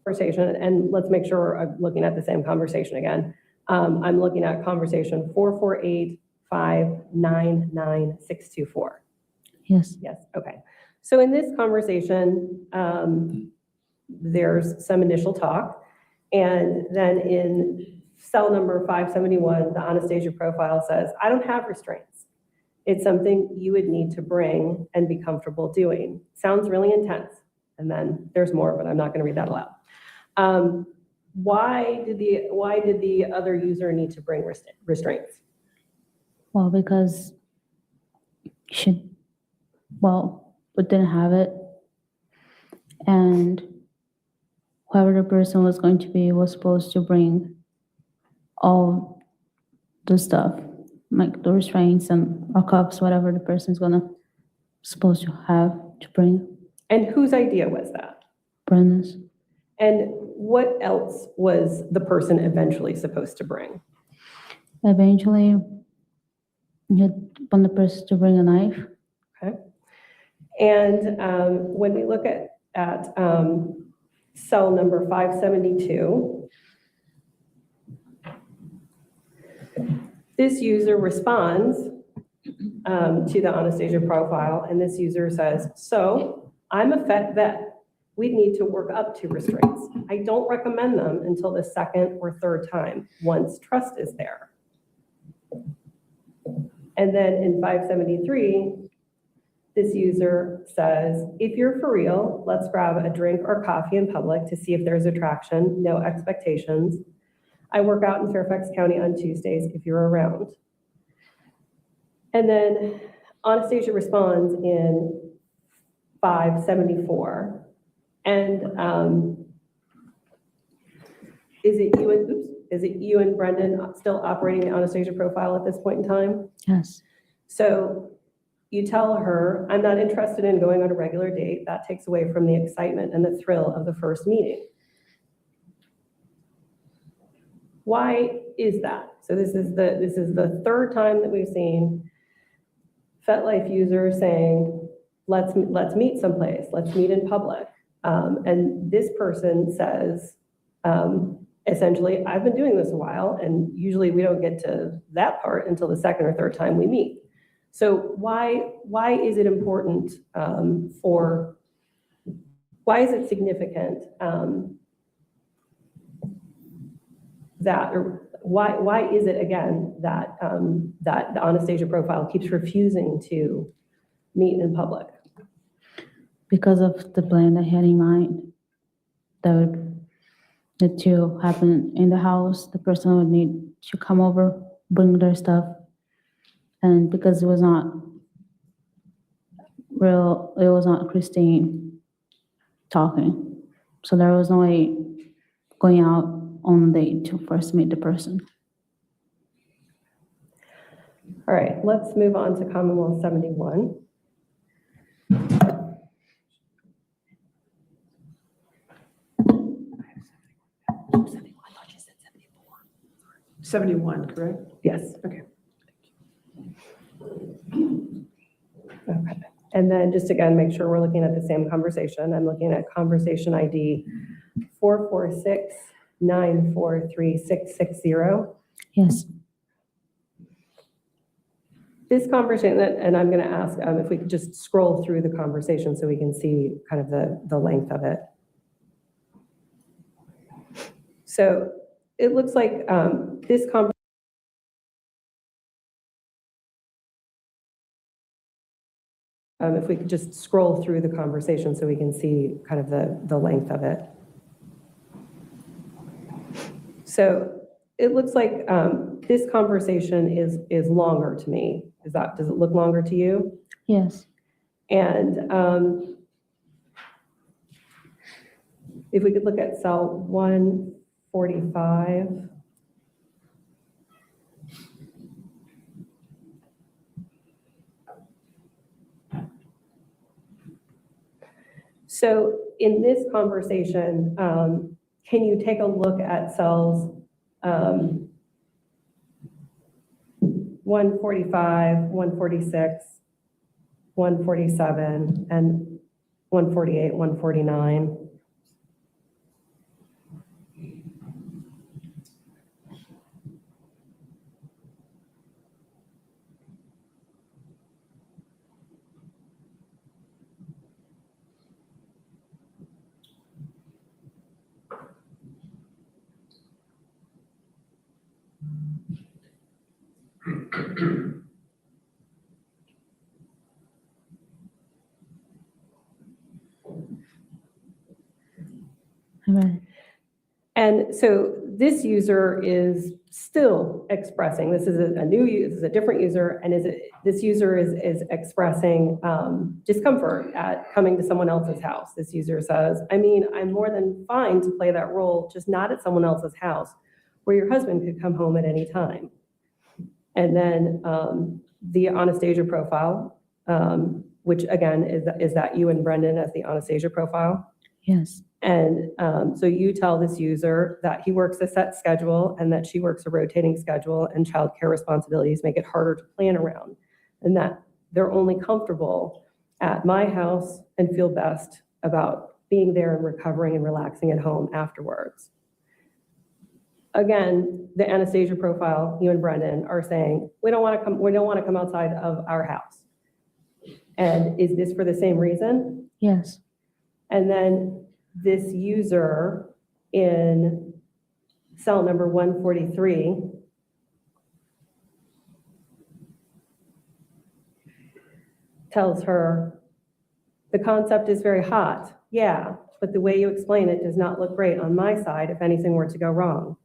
Conversation, and let's make sure I'm looking at the same conversation again. I'm looking at conversation 448599624. Yes. Yes, okay. So in this conversation, there's some initial talk, and then in cell number 571, the Anastasia profile says, I don't have restraints. It's something you would need to bring and be comfortable doing. Sounds really intense. And then there's more, but I'm not going to read that aloud. Why did the other user need to bring restraints? Well, because she, we didn't have it. And whoever the person was going to be was supposed to bring all the stuff, like the restraints and or cups, whatever the person's supposed to have to bring. And whose idea was that? Brendan's. And what else was the person eventually supposed to bring? Eventually, you want the person to bring a knife. Okay. And when we look at cell number 572, this user responds to the Anastasia profile, and this user says, so I'm a vet. We'd need to work up to restraints. I don't recommend them until the second or third time, once trust is there. And then in 573, this user says, if you're for real, let's grab a drink or coffee in public to see if there's attraction, no expectations. I work out in Fairfax County on Tuesdays if you're around. And then Anastasia responds in 574. And is it you and Brendan still operating the Anastasia profile at this point in time? Yes. So you tell her, I'm not interested in going on a regular date. That takes away from the excitement and the thrill of the first meeting. Why is that? So this is the third time that we've seen FetLife users saying, let's meet someplace, let's meet in public. And this person says, essentially, I've been doing this a while, and usually we don't get to that part until the second or third time we meet. So why is it important why is it significant why is it again that that the Anastasia profile keeps refusing to meet in public? Because of the plan I had in mind, that to happen in the house, the person would need to come over, bring their stuff, and because it was not Chrstine talking, so there was no way going out on a date to first meet the person. All right, let's move on to Commonwealth 71. 71, correct? Yes. Okay. Okay. And then just again, make sure we're looking at the same conversation. I'm looking at conversation ID 446943660. Yes. This conversation, and I'm going to ask if we could just scroll through the conversation so we can see kind of the length of it. So it looks like this conversation, if we could just scroll through the conversation so we can see kind of the length of it. So it looks like this conversation is longer to me. Does it look longer to you? Yes. And if we could look at cell 145. So in this conversation, can you take a look at cells 145, 146, 147, and 148, 149? Right. And so this user is still expressing, this is a new user, this is a different user, and this user is expressing discomfort at coming to someone else's house. This user says, I mean, I'm more than fine to play that role, just not at someone else's house where your husband could come home at any time. And then the Anastasia profile, which again, is that you and Brendan as the Anastasia profile? Yes. And so you tell this user that he works a set schedule and that she works a rotating schedule, and childcare responsibilities make it harder to plan around, and that they're only comfortable at my house and feel best about being there and recovering and relaxing at home afterwards. Again, the Anastasia profile, you and Brendan are saying, we don't want to come outside of our house. And is this for the same reason? Yes. And then this user in cell number 143 tells her, the concept is very hot, yeah, but the way you explain it does not look great on my side if anything were to go wrong.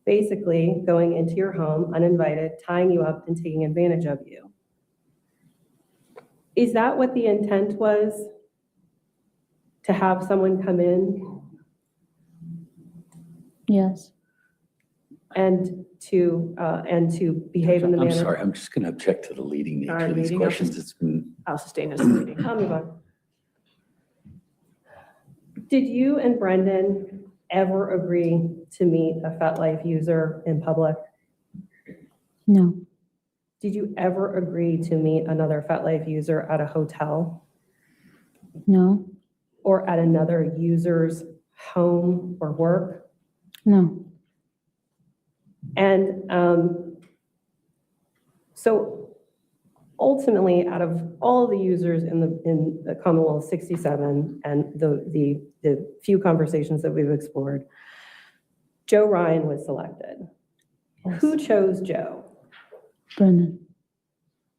Basically, going into your home uninvited, tying you up and taking advantage of you. Is that what the intent was? To have someone come in Yes. and to behave in the manner? I'm sorry, I'm just going to object to the leading nature All right, of these leading. questions. It's been, I'll sustain this meeting. I'll move on. Did you and Brendan ever agree to meet a FetLife user in public? No. Did you ever agree to meet another FetLife user at a hotel No. or at another user's home or work? No. And so ultimately, out of all the users in the Commonwealth 67 and the few conversations that we've explored, Joe Ryan was selected. Yes. Who chose Joe? Brendan.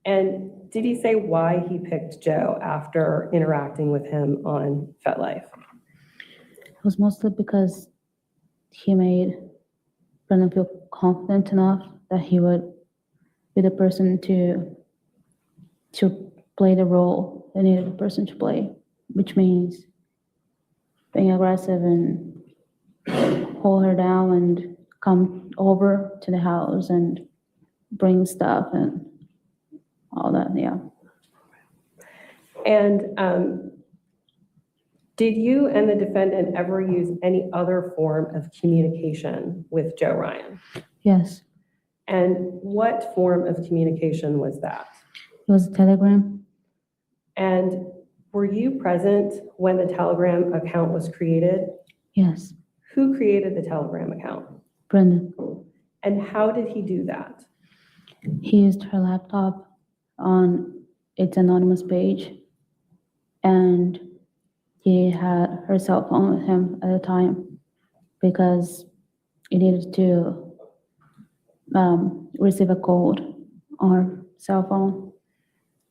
And did he say why he picked Joe after interacting with him on FetLife? It was mostly because he made Brendan feel confident enough that he would be the person to play the role they needed the person to play, which means being aggressive and hold her down and come over to the house and bring stuff and all that, yeah. And did you and the defendant ever use any other form of communication with Joe Ryan? Yes. And what form of communication was that? It was a telegram. And were you present when the Telegram account was created? Yes. Who created the Telegram account? Brendan. And how did he do that? He used her laptop on its anonymous page, and he had her cell phone with him at the time because he needed to receive a code on her cell phone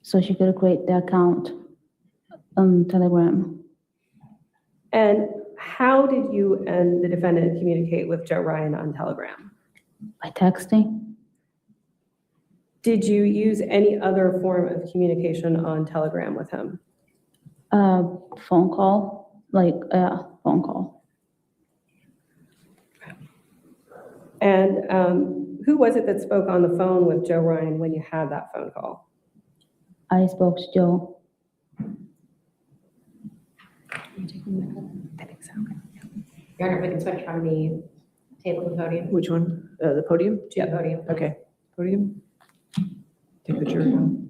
so she could create the account on Telegram. And how did you and the defendant communicate with Joe Ryan on Telegram? By texting. Did you use any other form of communication on Telegram with him? Phone call, like, phone call. And who was it that spoke on the phone with Joe Ryan when you had that phone call? I spoke to Joe. I think so. Your Honor, if we can switch from the table to podium. Which one? The podium? Yeah, podium. Okay, podium. Take the jury home.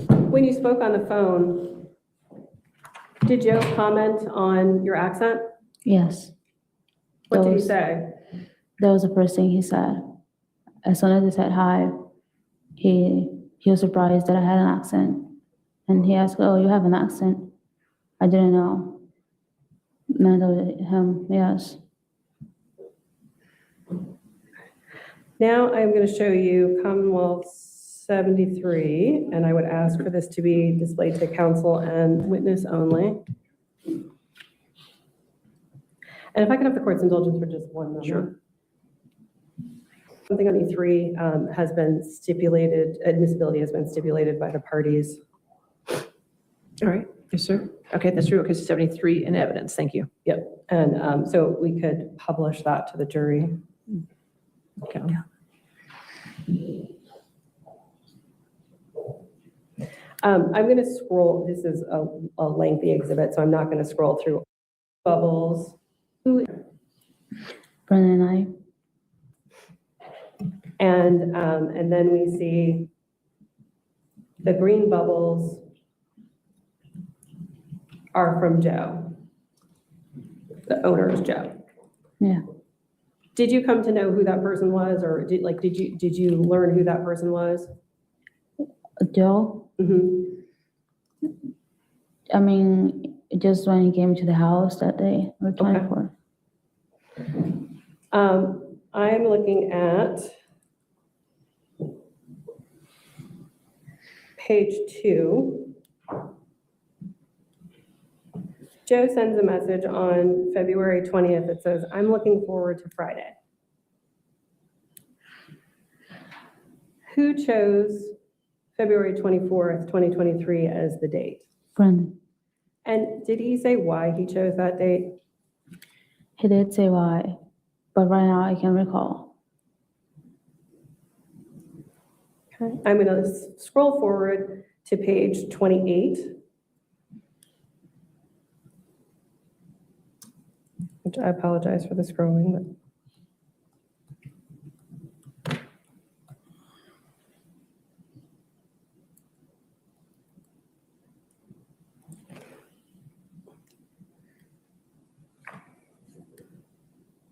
When you spoke on the phone, did Joe comment on your accent? Yes. What did he Those- say? That was the first thing he said. As soon as I said hi, he was surprised that I had an accent. And he asked, "Oh, you have an accent?" I didn't know. And I told him, yes. Now I'm going to show you Commonwealth 73, and I would ask for this to be displayed to counsel and witness only. And if I could have the court's indulgence for just one moment. Sure. Something on E3 has been stipulated, admissibility has been stipulated by the parties. All right, yes, sir. Okay, that's true. Okay, so 73 in evidence. Thank you. Yep, and so we could publish that to the jury. Okay. I'm going to scroll, this is a lengthy exhibit, so I'm not going to scroll through bubbles. Who Brendan and And then we see the green bubbles are from Joe. The owner is Joe. Yeah. Did you come to know who that person was, or did you learn who that person was? Joe, Mhm. I mean, just when he came to the house that day, the 24th. I'm looking at page 2. Joe sends a message on February 20th that says, "I'm looking forward to Friday." Who chose February 24th, 2023 as the date? Brendan, And did he say why he chose that date? he did say why, but right now I can't recall. Okay. I'm going to scroll forward to page 28, which I apologize for the scrolling, but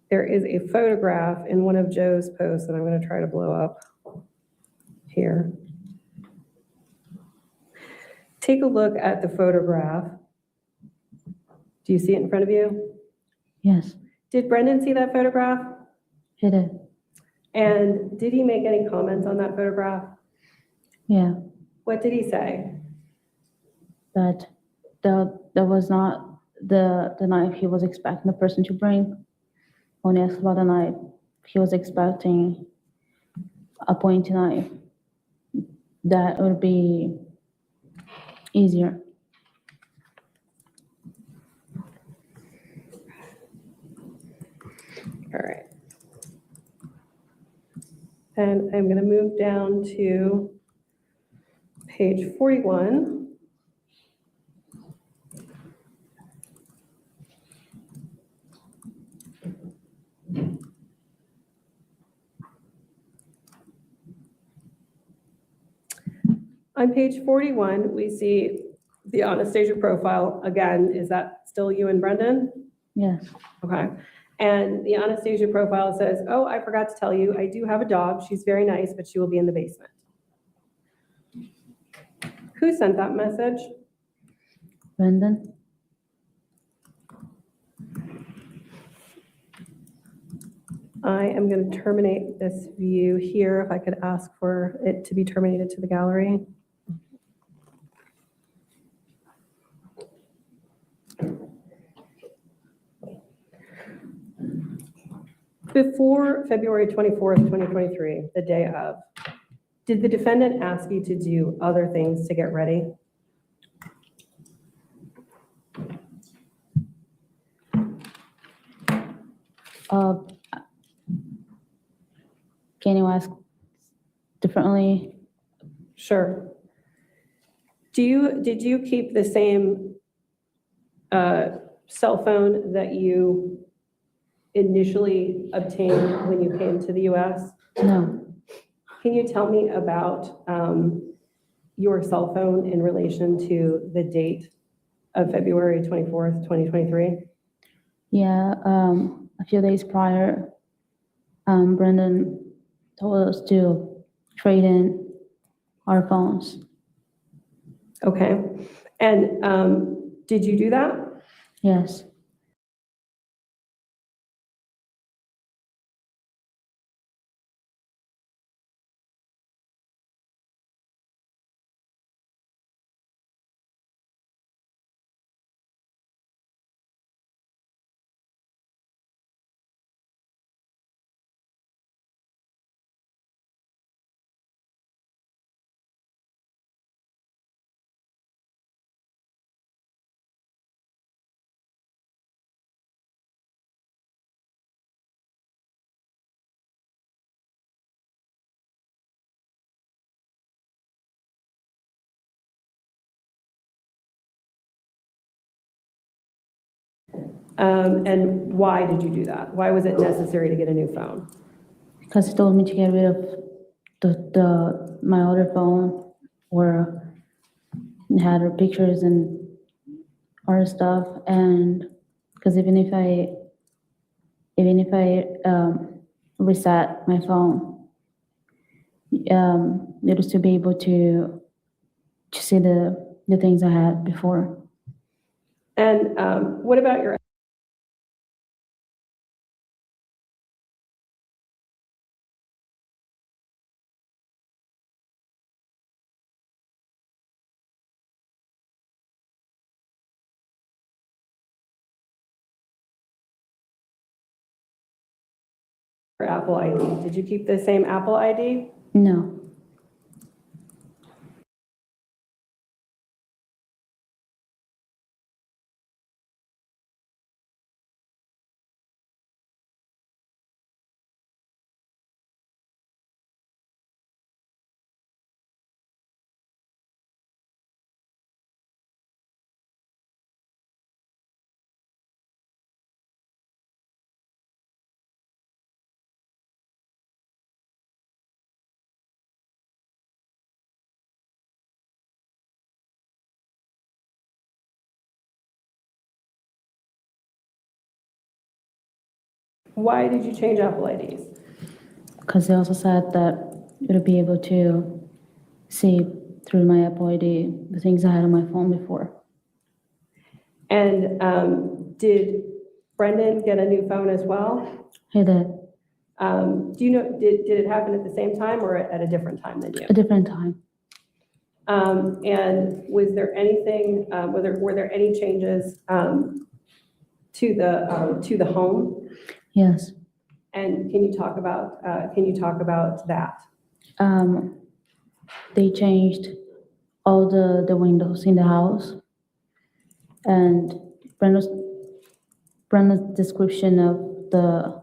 there is a photograph in one of Joe's posts that I'm going to try to blow up here. Take a look at the photograph. Do you see it in front of you? Yes, Did Brendan see that photograph? He did. And did he make any comments on that photograph? Yeah. What did he say? That that was not the knife he was expecting the person to bring. When he asked about the knife, he was expecting a pointy knife. That would be easier. All right. And I'm going to move down to page 41. On page 41, we see the Anastasia profile. Again, is that still you and Brendan? Yes. Okay. And the Anastasia profile says, oh, I forgot to tell you, I do have a dog. She's very nice, but she will be in the basement. Who sent that message? Brendan? I am going to terminate this view here. If I could ask for it to be terminated to the gallery. Before February 24th, 2023, the day of, did the defendant ask you to do other things to get ready? Can you ask differently? Sure. Did you keep the same cell phone that you initially obtained when you came to the US? No. Can you tell me about your cell phone in relation to the date of February 24th, 2023? Yeah, a few days prior, Brendan told us to trade in our phones. Okay. And did you do that? Yes. And why did you do that? Why was it necessary to get a new phone? Because he told me to get rid of my other phone where it had her pictures and other stuff, and because even if I reset my phone, it was to be able to see the things I had before. And what about your Apple ID? Did you keep the same Apple ID? No. Why did you change Apple IDs? Because they also said that it would be able to see through my Apple ID the things I had on my phone before. And did Brendan get a new phone as well? He did. Do you know, did it happen at the same time or at a different time than you? A different time. And was there anything, were there any changes to the home? Yes. And can you talk about that? They changed all the windows in the house. And Brenda's description of the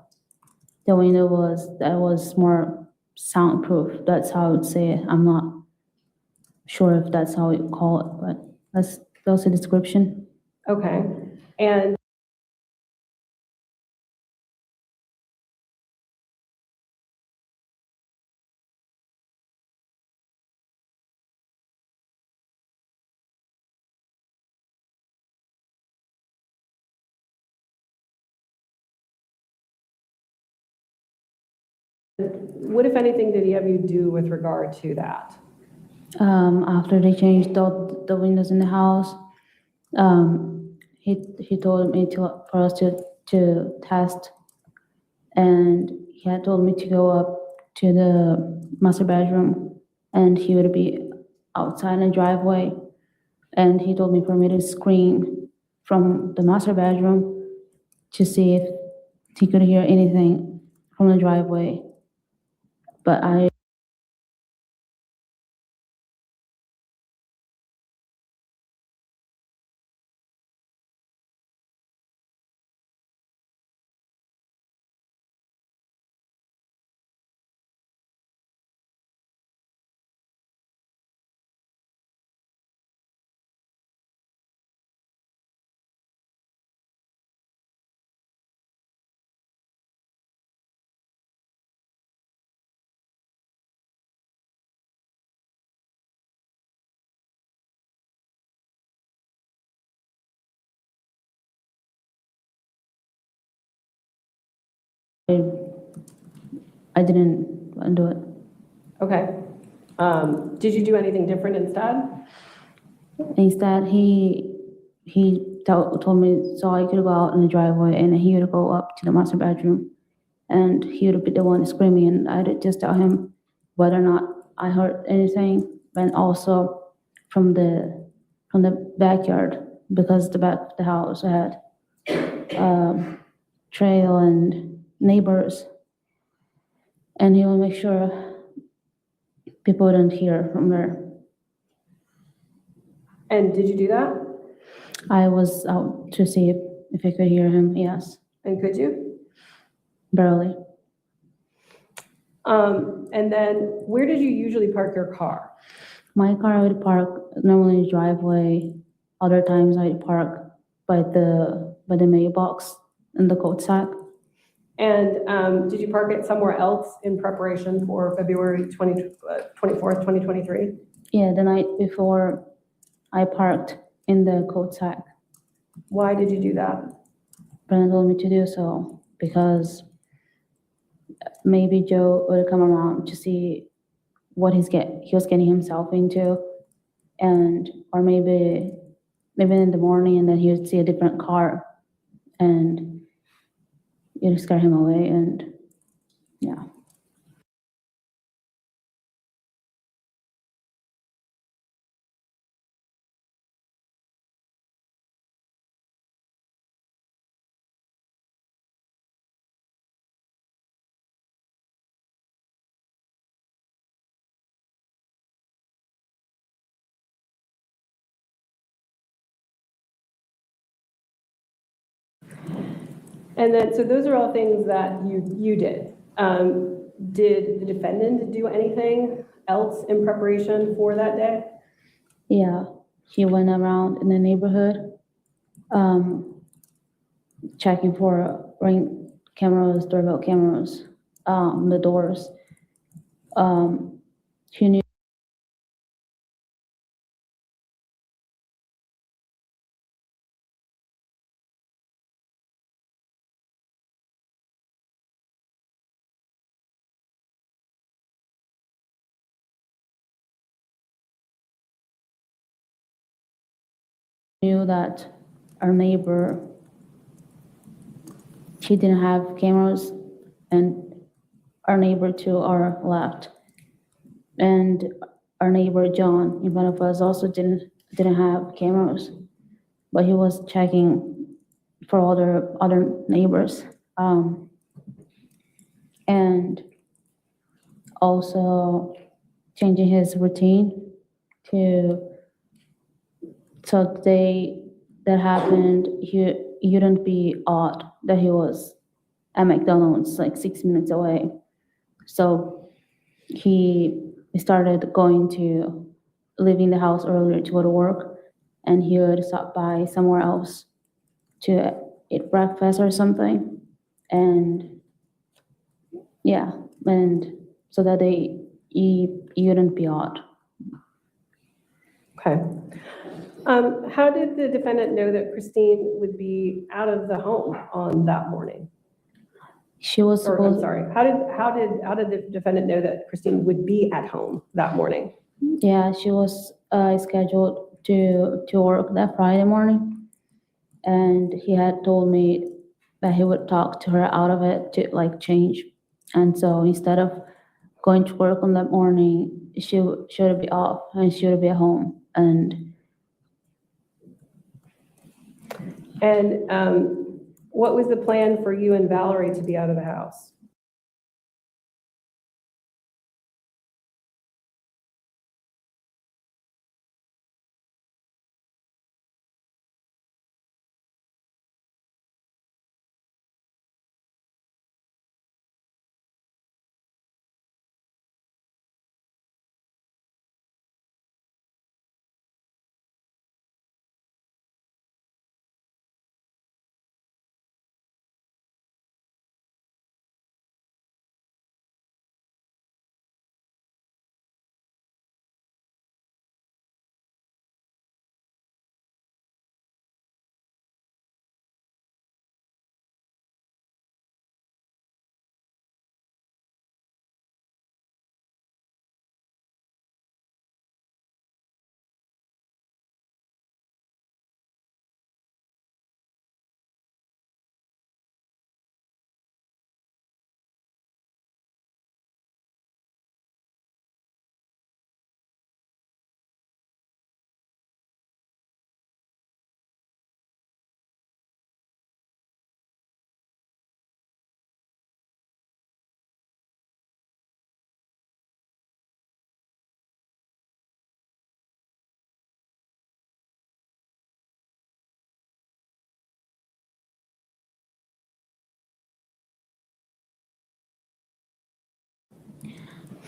window was more soundproof. That's how I would say it. I'm not sure if that's how you call it, but that's a description. Okay. And what, if anything, did he have you do with regard to that? After they changed all the windows in the house, he told me for us to test, and he had told me to go up to the master bedroom, and he would be outside in the driveway, and he told me for me to scream from the master bedroom to see if he could hear anything from the driveway, but I didn't do it. Okay. Did you do anything different instead? Instead, he told me so I could go out in the driveway, and he would go up to the master bedroom, and he would be the one screaming, and I would just tell him whether or not I heard anything, and also from the backyard, because the back of the house had trail and neighbors, and he will make sure people wouldn't hear from there. And did you do that? I was out to see if I could hear him, yes, And could you? barely. And then where did you usually park your car? My car I would park normally in the driveway. Other times I'd park by the mailbox in the cul-de-sac. And did you park it somewhere else in preparation for February 24th, 2023? Yeah, the night before I parked in the cul-de-sac. Why did you do that? Brendan told me to do so because maybe Joe would come around to see what he was getting himself into, and or maybe in the morning, and then he would see a different car, and it would scare him away, and yeah. And then, so those are all things that you did. Did the defendant do anything else in preparation for that day? Yeah, he went around in the neighborhood, checking for ring cameras, doorbell cameras, the doors. He knew that our neighbor, she didn't have cameras, and our neighbor to our left. And our neighbor John in front of us also didn't have cameras, but he was checking for other neighbors. And also changing his routine so the day that happened, he wouldn't be odd that he was at McDonald's like 6 minutes away. So he started leaving the house earlier to go to work, and he would stop by somewhere else to eat breakfast or something. And yeah, and so that he wouldn't be odd. Okay. How did the defendant know that Chrstine would be out of the home on that morning? She was Or, I'm supposed, sorry, how did the defendant know that Chrstine would be at home that morning? yeah, she was scheduled to work that Friday morning, and he had told me that he would talk to her out of it to like change. And so instead of going to work on that morning, she should be off and she would be at home. And what was the plan for you and Valerie to be out of the house?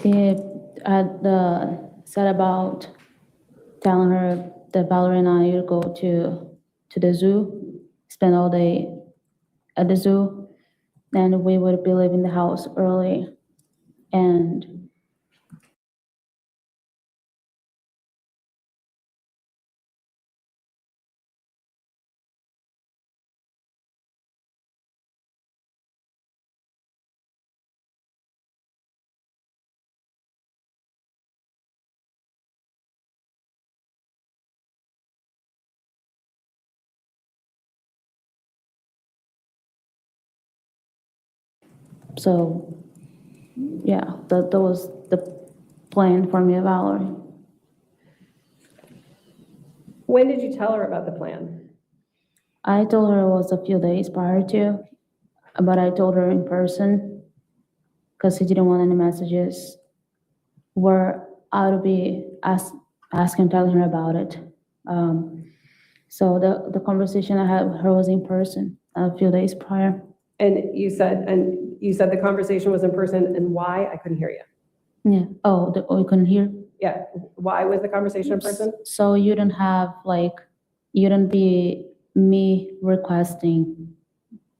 He had said about telling her that Valerie and I would go to the zoo, spend all day at the zoo, and we would be leaving the house early. And so, yeah, that was the plan for me and Valerie. When did you tell her about the plan? I told her it was a few days prior to, but I told her in person because he didn't want any messages where I would be asking, telling her about it. So the conversation I had with her was in person a few days prior. And you said the conversation was in person, and why? I couldn't hear you. Yeah. Oh, you couldn't hear? Yeah, why was the conversation in person? So you don't have you don't be me requesting,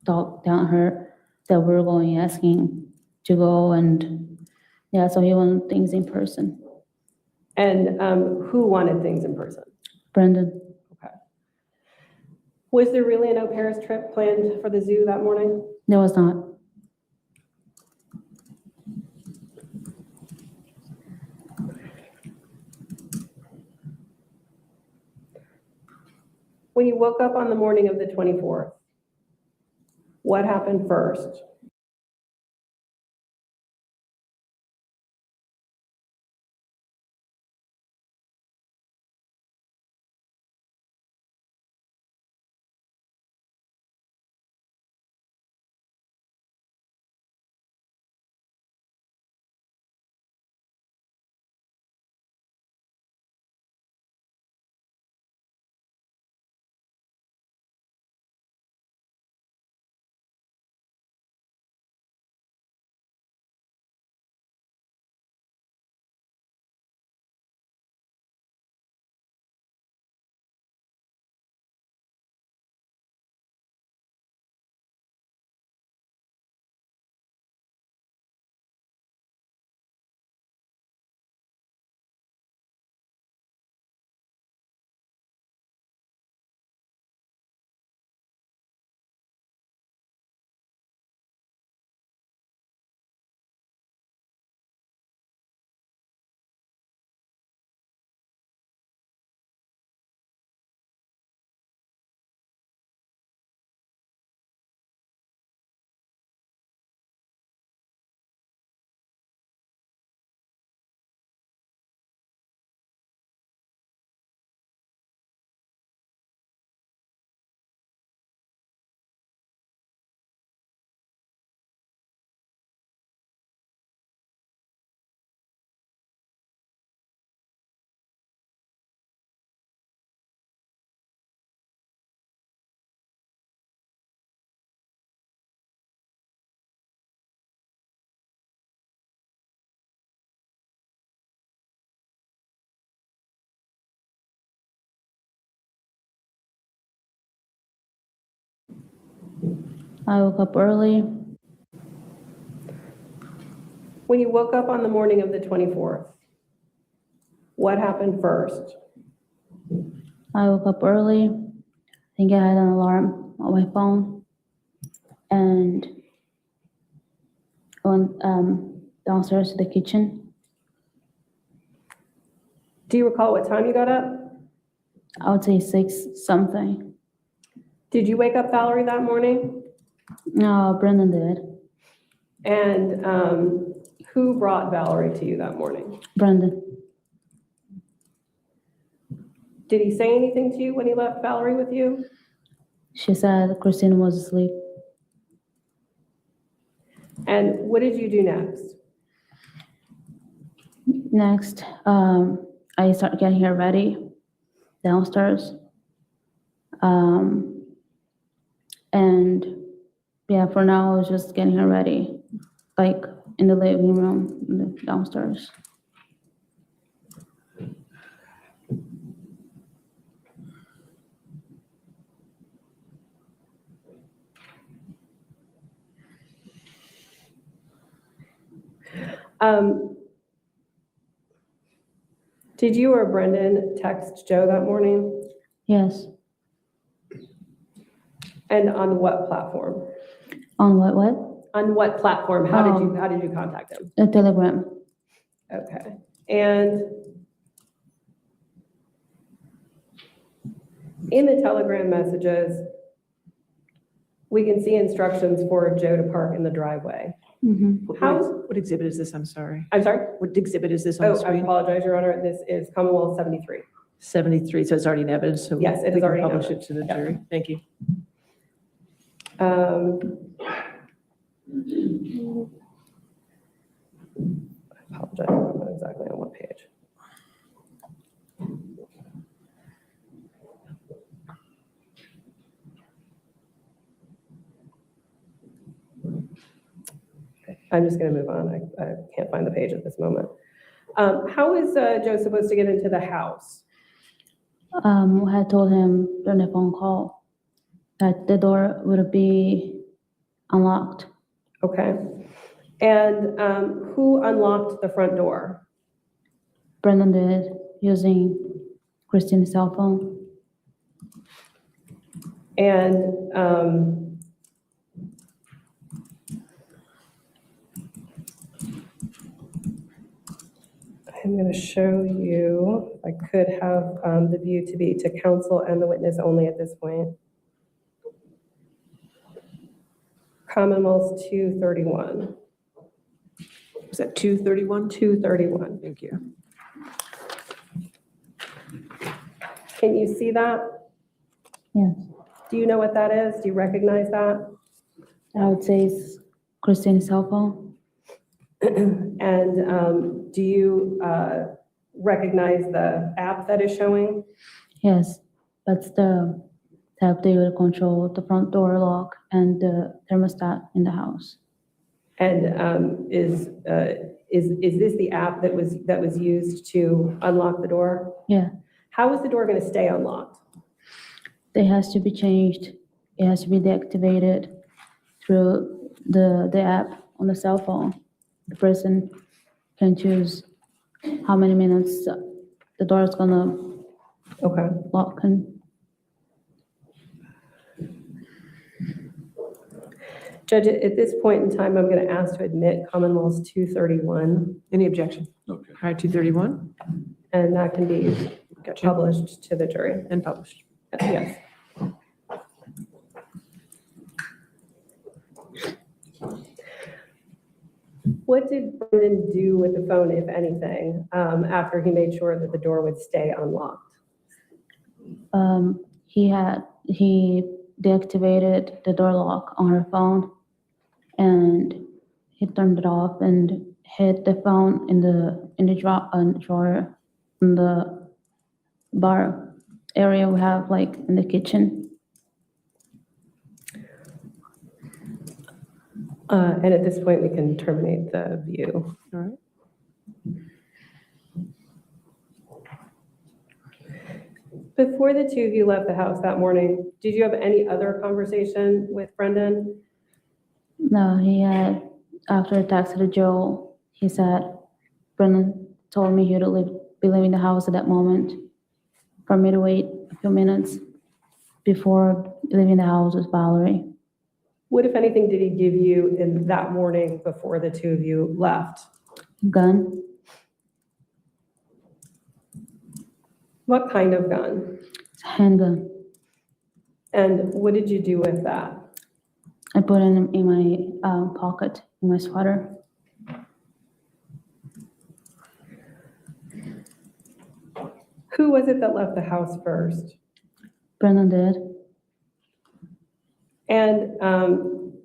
telling her that we're going, asking to go, and yeah, so he wanted things in person. And who wanted things in person? Brendan. Okay. Was there really an au pairs trip planned for the zoo that morning? There was not. When you woke up on the morning of the 24th, what happened first? I woke up early. When you woke up on the morning of the 24th, what happened first? I woke up early. I think I had an alarm on my phone and went downstairs to the kitchen. Do you recall what time you got up? I would say 6 something. Did you wake up Valerie that morning? No, Brendan did. And who brought Valerie to you that morning? Brendan. Did he say anything to you when he left Valerie with you? She said Chrstine was asleep. And what did you do next? Next, I started getting her ready downstairs. And yeah, for now, I was just getting her ready, like in the living room downstairs. Did you or Brendan text Joe that morning? Yes. And on what platform? On what? On what platform? How did you contact him? A Telegram. Okay. And in the Telegram messages, we can see instructions for Joe to park in the driveway. What exhibit is this? I'm sorry. I'm sorry? What exhibit is this on Oh, the I screen? apologize, Your Honor. This is Commonwealth 73. 73, so it's already in evidence, so Yes, it we is can already in publish it evidence. to the Yeah. jury. Thank you. I apologize, I don't know exactly on what page. I'm just going to move on. I can't find the page at this moment. How is Joe supposed to get into the house? I had told him during the phone call that the door would be unlocked. Okay. And who unlocked the front door? Brendan did, using Chrystine's cell phone. And I'm going to show you, I could have the view to be to counsel and the witness only at this point. Commonwealth 231. Was that 231? 231. Thank you. Can you see that? Yes. Do you know what that is? Do you recognize that? I would say it's Chrystine's cell phone. And do you recognize the app that is showing? Yes, that's the tab that will control the front door lock and the thermostat in the house. And is this the app that was used to unlock the door? Yeah, How is the door going to stay unlocked? it has to be changed. It has to be deactivated through the app on the cell phone. The person can choose how many minutes the door is gonna Okay. lock and Judge, at this point in time, I'm going to ask to admit Commonwealth 231, Any objection? Okay. All right, 231, and that can be gotcha, published to the jury. and published. Yes. What did Brendan do with the phone, if anything, after he made sure that the door would stay unlocked? he deactivated the door lock on her phone and he turned it off and hid the phone in the drawer in the bar area we have, like in the kitchen. And at this point, we can terminate the view. All right. Before the two of you left the house that morning, did you have any other conversation with Brendan? No, he had, after a text to Joe, he said, Brendan told me he would be leaving the house at that moment for me to wait a few minutes before leaving the house with Valerie. What, if anything, did he give you in that morning before the two of you left? Gun, What kind of gun? handgun. And what did you do with that? I put it in my pocket, in my sweater. Who was it that left the house first? Brendan did. And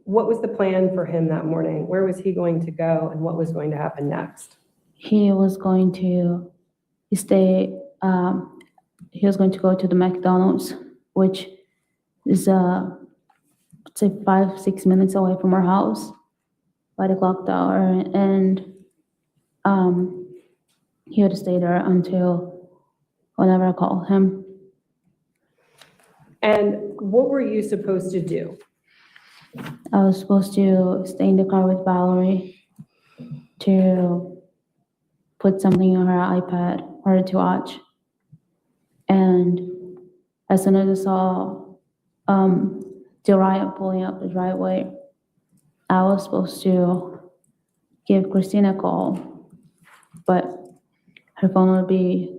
what was the plan for him that morning? Where was he going to go and what was going to happen next? He was going to stay, he was going to go to the McDonald's, which is, say 5-6 minutes away from our house by the clock tower. And he would stay there until whenever I called him. And what were you supposed to do? I was supposed to stay in the car with Valerie to put something on her iPad or to watch. And as soon as I saw Juliana pulling up the driveway, I was supposed to give Chrstine a call, but her phone would be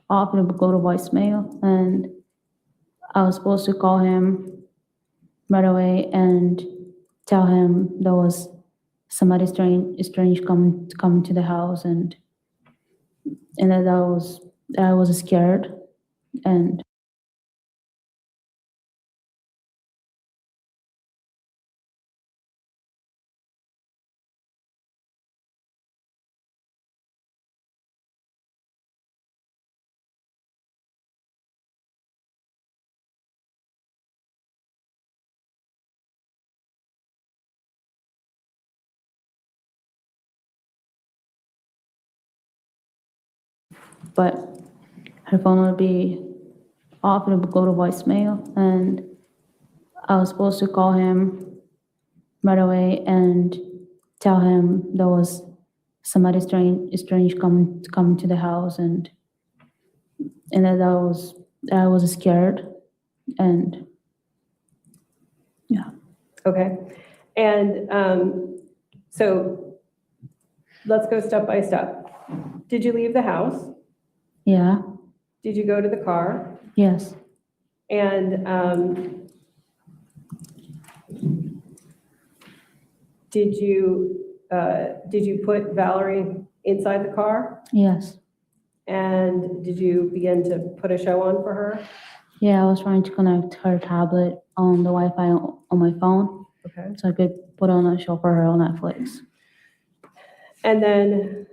off and it would go to voicemail. And I was supposed to call him right away and tell him there was somebody strange coming to the house, and that I was scared. And but her phone would be off and it would go to voicemail. And I was supposed to call him right away and tell him there was somebody strange coming to the house, and that I was scared. And yeah. Okay. And so let's go step by step. Did you leave the house? Yeah. Did you go to the car? Yes. And did you put Valerie inside the car? Yes. And did you begin to put a show on for her? Yeah, I was trying to connect her tablet on the Wi-Fi on my phone, Okay. so I could put on a show for her on Netflix. And then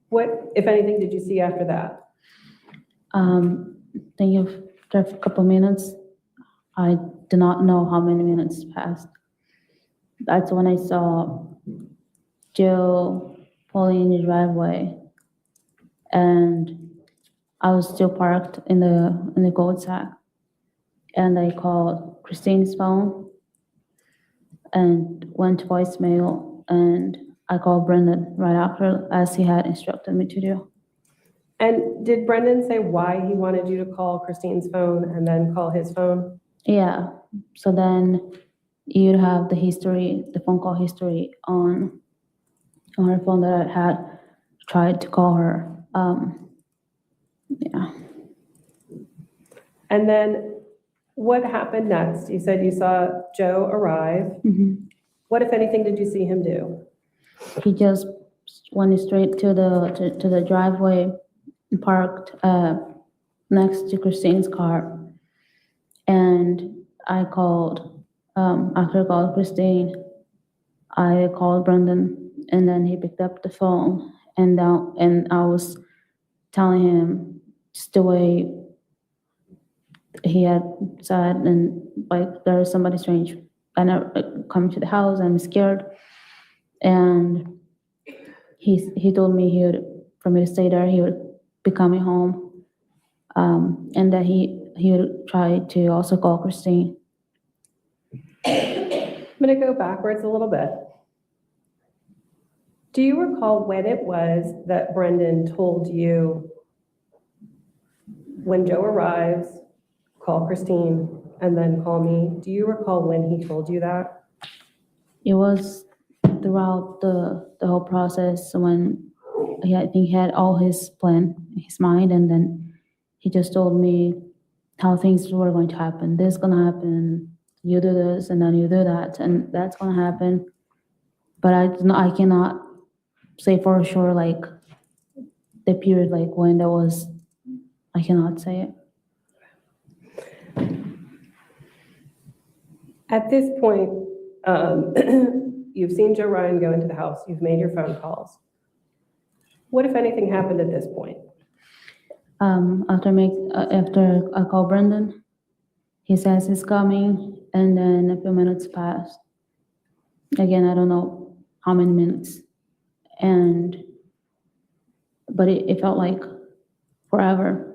what, if anything, did you see after that? Think after a couple minutes, I do not know how many minutes passed. That's when I saw Jill pulling in the driveway, and I was still parked in the cul-de-sac, and I called Christine's phone and went to voicemail, and I called Brendan right after, as he had instructed me to do. And did Brendan say why he wanted you to call Christine's phone and then call his phone? Yeah, so then you'd have the phone call history on her phone that I had tried to call her. Yeah. And then what happened next? You said you saw Joe arrive. Mhm. What, if anything, did you see him do? He just went straight to the driveway and parked next to Christine's car. And I called, after I called Christine, I called Brendan, and then he picked up the phone, and I was telling him just the way he had said, and like there's somebody strange coming to the house, I'm scared. And he told me for me to stay there, he would be coming home, and that he would try to also call Chrstine. I'm going to go backwards a little bit. Do you recall when it was that Brendan told you, when Joe arrives, call Chrstine and then call me? Do you recall when he told you that? It was throughout the whole process when I think he had all his plan in his mind, and then he just told me how things were going to happen. This is gonna happen. You do this, and then you do that, and that's gonna happen. But I cannot say for sure like the period like when that was. I cannot say it. At this point, you've seen Joe Ryan go into the house, you've made your phone calls. What, if anything, happened at this point? After I call Brendan, he says he's coming, and then a few minutes pass. Again, I don't know how many minutes, but it felt like forever.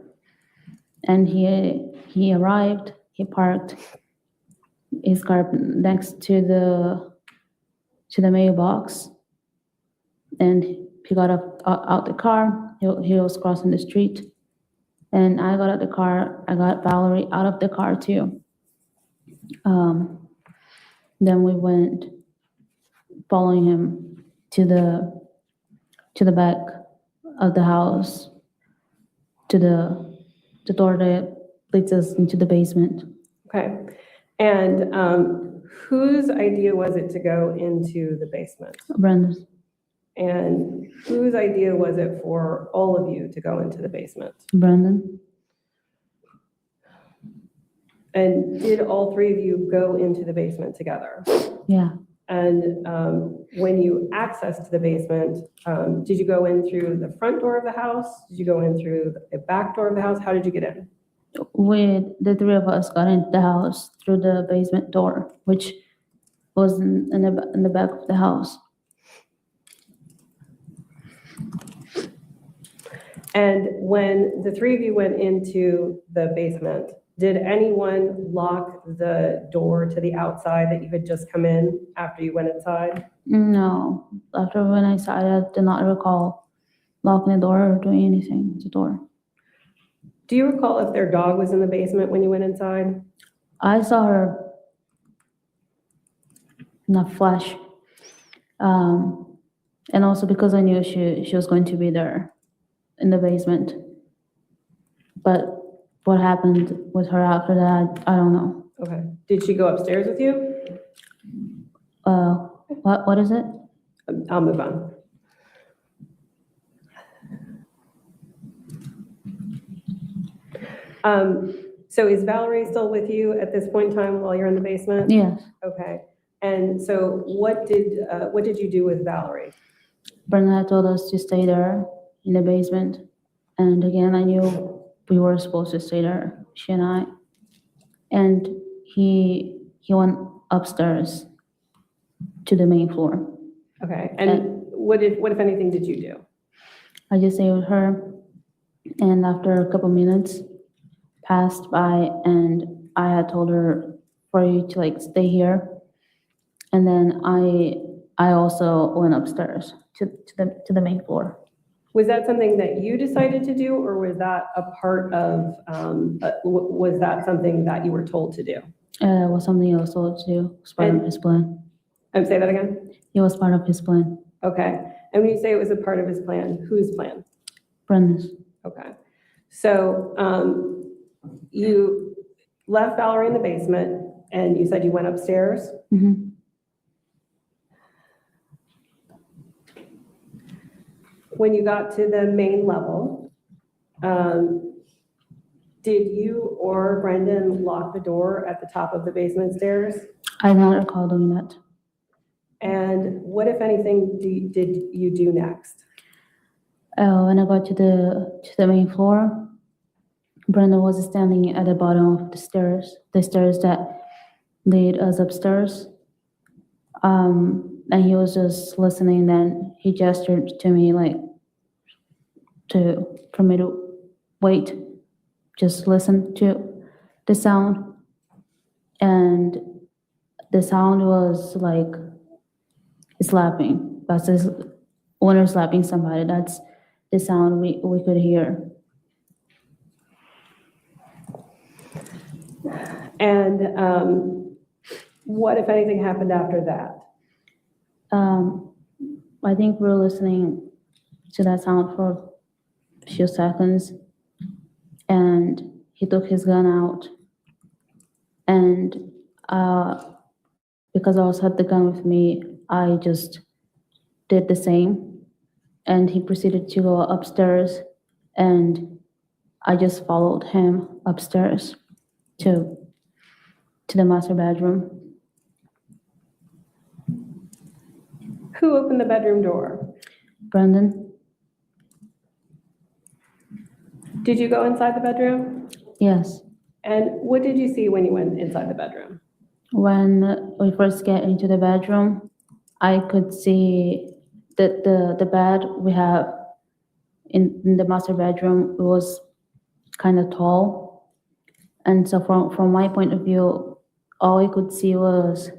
And he arrived. He parked his car next to the mailbox, and he got out the car. He was crossing the street, and I got out the car. I got Valerie out of the car too. Then we went following him to the back of the house, to the door that leads us into the basement. Okay. And whose idea was it to go into the basement? Brendan. And whose idea was it for all of you to go into the basement? Brendan. And did all three of you go into the basement together? Yeah. And when you accessed the basement, did you go in through the front door of the house? Did you go in through the back door of the house? How did you get in? The three of us got into the house through the basement door, which was in the back of the house. And when the three of you went into the basement, did anyone lock the door to the outside that you had just come in after you went inside? No. After when I saw it, I did not recall locking the door or doing anything with the door. Do you recall if their dog was in the basement when you went inside? I saw her in a flash. And also because I knew she was going to be there in the basement. But what happened with her after that, I don't know. Okay. Did she go upstairs with you? What is it? I'll move on. So is Valerie still with you at this point in time while you're in the basement? Yes. Okay. And so what did you do with Valerie? Brendan had told us to stay there in the basement. And again, I knew we were supposed to stay there, she and I. And he went upstairs to the main floor. Okay. And what if anything did you do? I just stayed with her. And after a couple minutes passed by, and I had told her for you to like stay here. And then I also went upstairs to the main floor. Was that something that you decided to do, or was that a part of, was that something that you were told to do? It was something I was told to do. It was part of his plan. Say that again? It was part of his plan. Okay. And when you say it was a part of his plan, whose plan? Brendan's. Okay. So you left Valerie in the basement, and you said you went upstairs? Mm-hmm. When you got to the main level, did you or Brendan lock the door at the top of the basement stairs? I do not recall doing that. And what, if anything, did you do next? When I got to the main floor, Brendan was standing at the bottom of the stairs that lead us upstairs. And he was just listening. Then he gestured to me like for me to wait, just listen to the sound. And the sound was like slapping. That's his owner slapping somebody. That's the sound we could hear. And what, if anything, happened after that? I think we were listening to that sound for a few seconds, and he took his gun out, and because I also had the gun with me, I just did the same, and he proceeded to go upstairs, and I just followed him upstairs to the master bedroom. Who opened the bedroom door? Brendan? Did you go inside the bedroom? Yes. And what did you see when you went inside the bedroom? When we first get into the bedroom, I could see that the bed we have in the master bedroom was kind of tall. And so from my point of view, all I could see was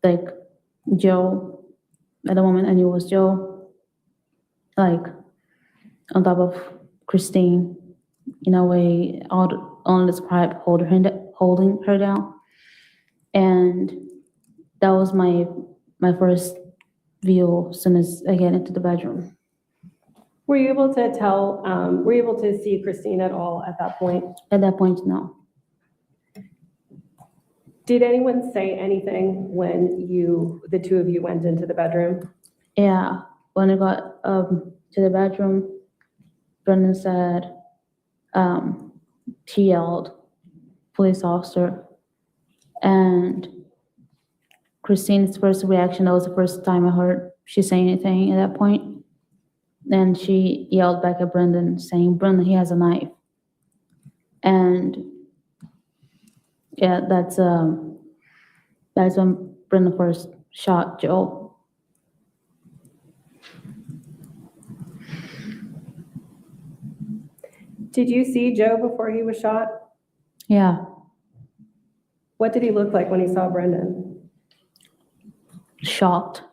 like Joe. At the moment I knew it was Joe, like on top of Chrstine, in a way, on this pipe holding her down. And that was my first view as soon as I get into the bedroom. Were you able to see Chrstine at all at that point? At that point, no. Did anyone say anything when the two of you went into the bedroom? Yeah, when I got to the bedroom, Brendan said, he yelled, police officer. And Christine's first reaction, that was the first time I heard she say anything at that point. And she yelled back at Brendan saying, Brendan, he has a knife. And yeah, that's when Brendan first shot Joe. Did you see Joe before he was shot? Yeah, What did he look like when he saw Brendan? shocked.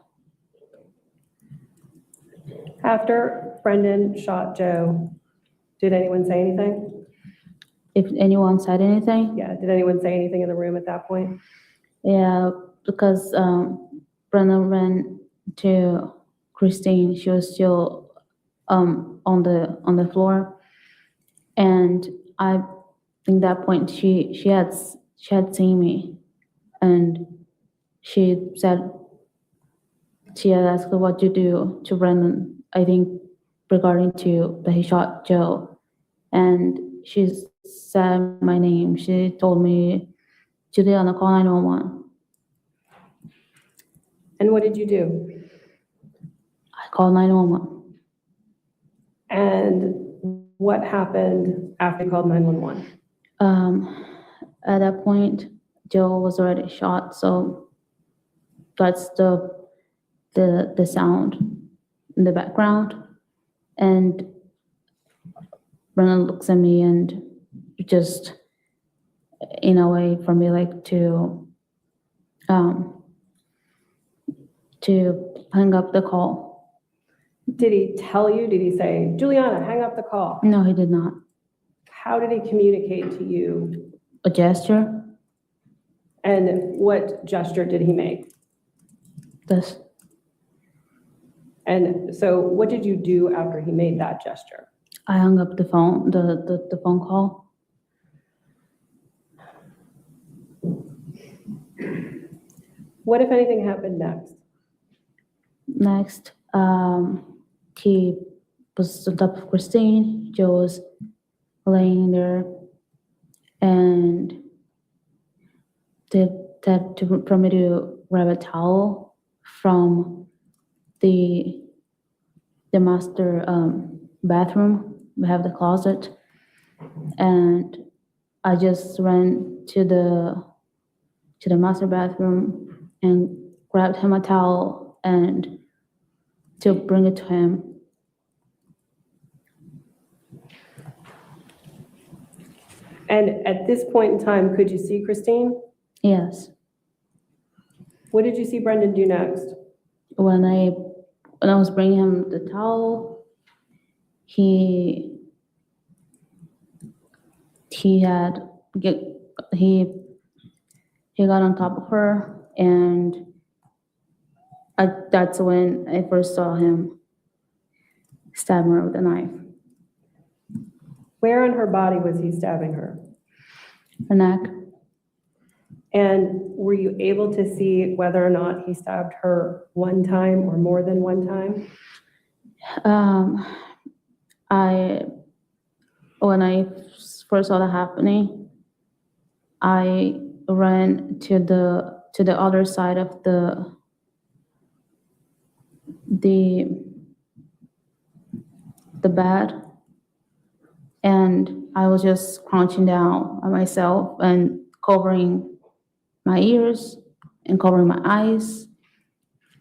After Brendan shot Joe, did anyone say anything? If anyone said anything, Yeah, did anyone say anything in the room at that point? yeah, because Brendan ran to Chrstine. She was still on the floor, and I think that point she had seen me, and she said she had asked what to do to Brendan. I think regarding to that he shot Joe, and she said my name. She told me, Juliana, call 911. And what did you do? I called 911. And what happened after you called 911? At that point, Joe was already shot, so that's the sound in the background. And Brendan looks at me and just, in a way, for me, like to hang up the call. Did he tell you, did he say, Juliana, hang up the call? No, he did not. How did he communicate to you? A gesture? And what gesture did he make? This. And so what did you do after he made that gesture? I hung up the phone, the phone call. What, if anything, happened next? Next, he was on top of Chrstine. Joe was laying there, and did that for me to grab a towel from the master bathroom. We have the closet, and I just ran to the master bathroom and grabbed him a towel and to bring it to him. And at this point in time, could you see Chrstine? Yes. What did you see Brendan do next? When I was bringing him the towel, he got on top of her, and that's when I first saw him stab her with a knife. Where on her body was he stabbing her? Her neck. And were you able to see whether or not he stabbed her one time or more than one time? When I first saw that happening, I ran to the other side of the bed, and I was just crouching down on myself and covering my ears and covering my eyes.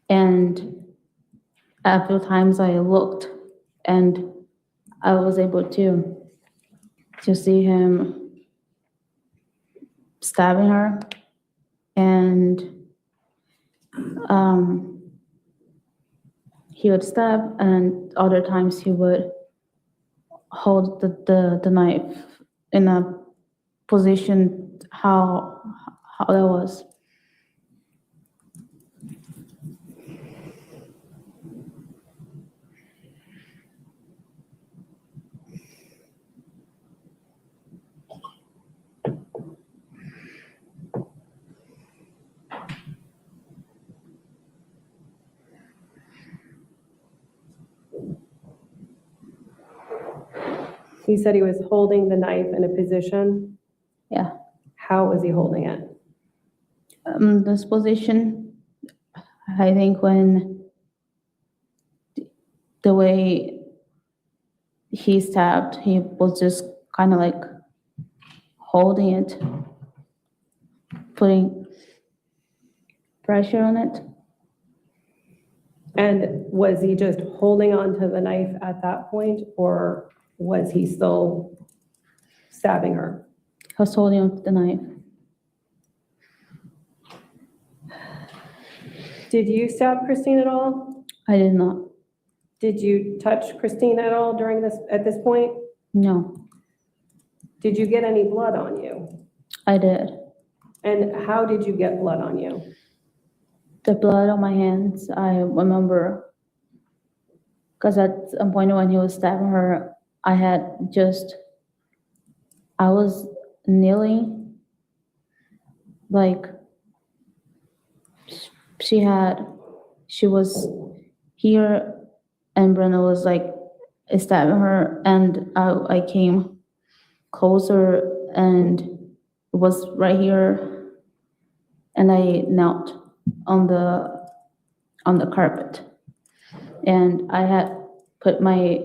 And a few times I looked, and I was able to see him stabbing her, and he would stab, and other times he would hold the knife in a position how that was. You said he was holding the knife in a position. Yeah. How was he holding it? This position, I think when the way he stabbed, he was just kind of like holding it, putting pressure on it. And was he just holding on to the knife at that point, or was he still stabbing her? I was holding on to the knife. Did you stab Chrstine at all? I did not. Did you touch Chrstine at all at this point? No, Did you get any blood on you? I did. And how did you get blood on you? The blood on my hands, I remember, because at some point when he was stabbing her, I was kneeling, like she was here, and Brenna was like stabbing her, and I came closer, and it was right here, and I knelt on the carpet, and I had put my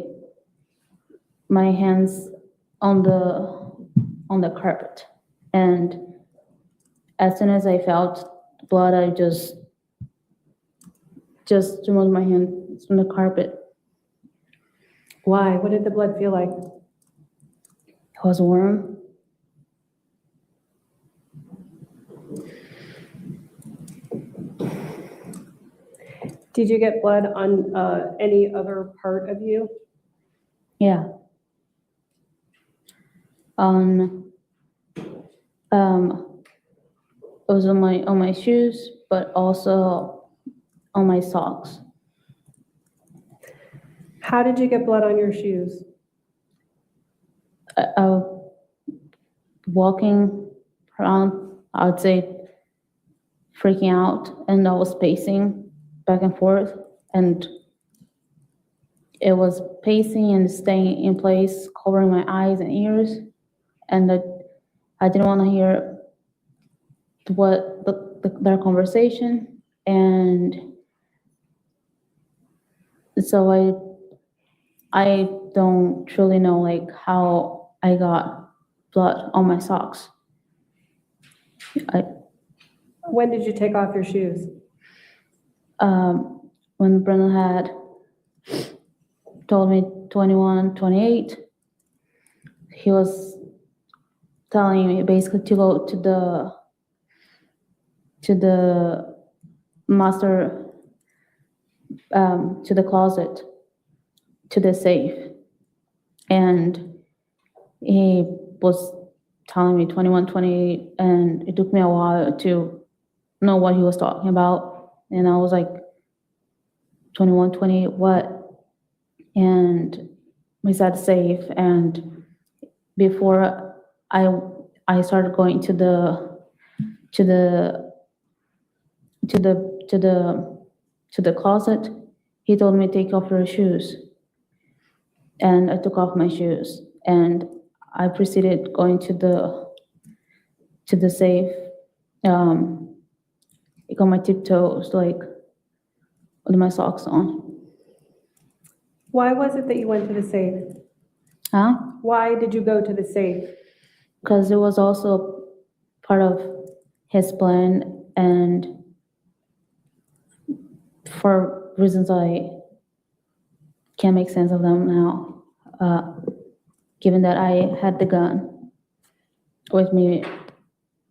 hands on the carpet, and as soon as I felt blood, I just removed my hands from the carpet. Why? What did the blood feel like? It was warm. Did you get blood on any other part of you? Yeah. It was on my shoes, but also on my socks. How did you get blood on your shoes? I was walking around, I would say, freaking out, and I was pacing back and forth, and it was pacing and staying in place, covering my eyes and ears, and I didn't want to hear their conversation, and so I don't truly know like how I got blood on my socks. When did you take off your shoes? When Brendan had told me 21, 28, he was telling me basically to go to the master to the closet, to the safe. And he was telling me 21, 28, and it took me a while to know what he was talking about. And I was like, 21, 28, what? And we said safe. And before I started going to the closet, he told me, take off your shoes. And I took off my shoes, and I proceeded going to the safe. I got my tiptoes, like, with my socks on. Why was it that you went to the safe? Huh? Why did you go to the safe? Because it was also part of his plan, and for reasons I can't make sense of them now, given that I had the gun with me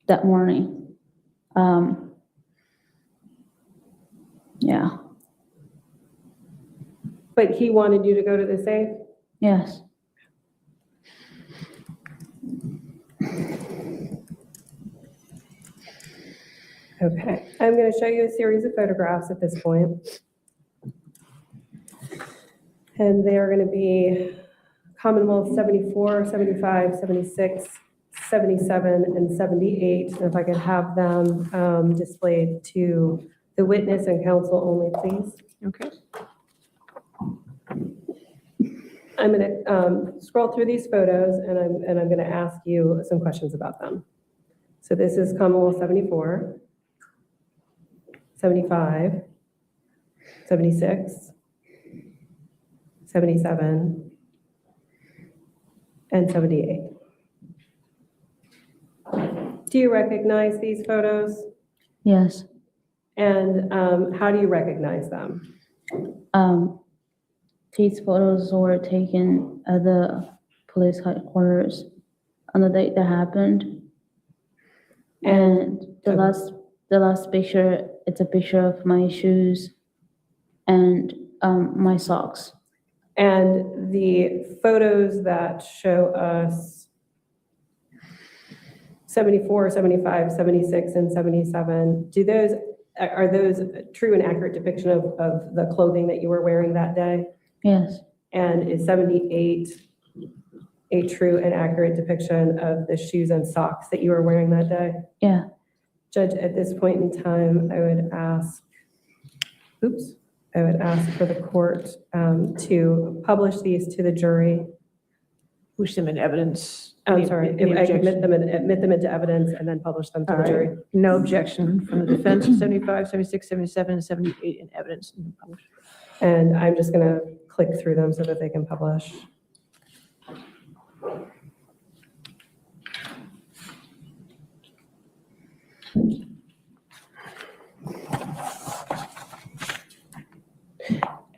that morning. Yeah, But he wanted you to go to the safe? yes. Okay, I'm going to show you a series of photographs at this point. And they are going to be Commonwealth 74, 75, 76, 77, and 78. And if I could have them displayed to the witness and counsel only, please. Okay. I'm going to scroll through these photos, and I'm going to ask you some questions about them. So this is Commonwealth 74, 75, 76, 77, and 78. Do you recognize these photos? Yes. And how do you recognize them? These photos were taken at the police headquarters on the date that happened. And the last picture, it's a picture of my shoes and my socks. And the photos that show us 74, 75, 76, and 77, are those a true and accurate depiction of the clothing that you were wearing that day? Yes. And is 78 a true and accurate depiction of the shoes and socks that you were wearing that day? Yeah. Judge, at this point in time, I would ask for the court to publish these to the jury. Push them in evidence. I'm sorry, Any if I could objection? admit them into evidence and then publish them to All the right. jury. No objection from the defense, 75, 76, 77, and 78 in evidence. And I'm just going to click through them so that they can publish.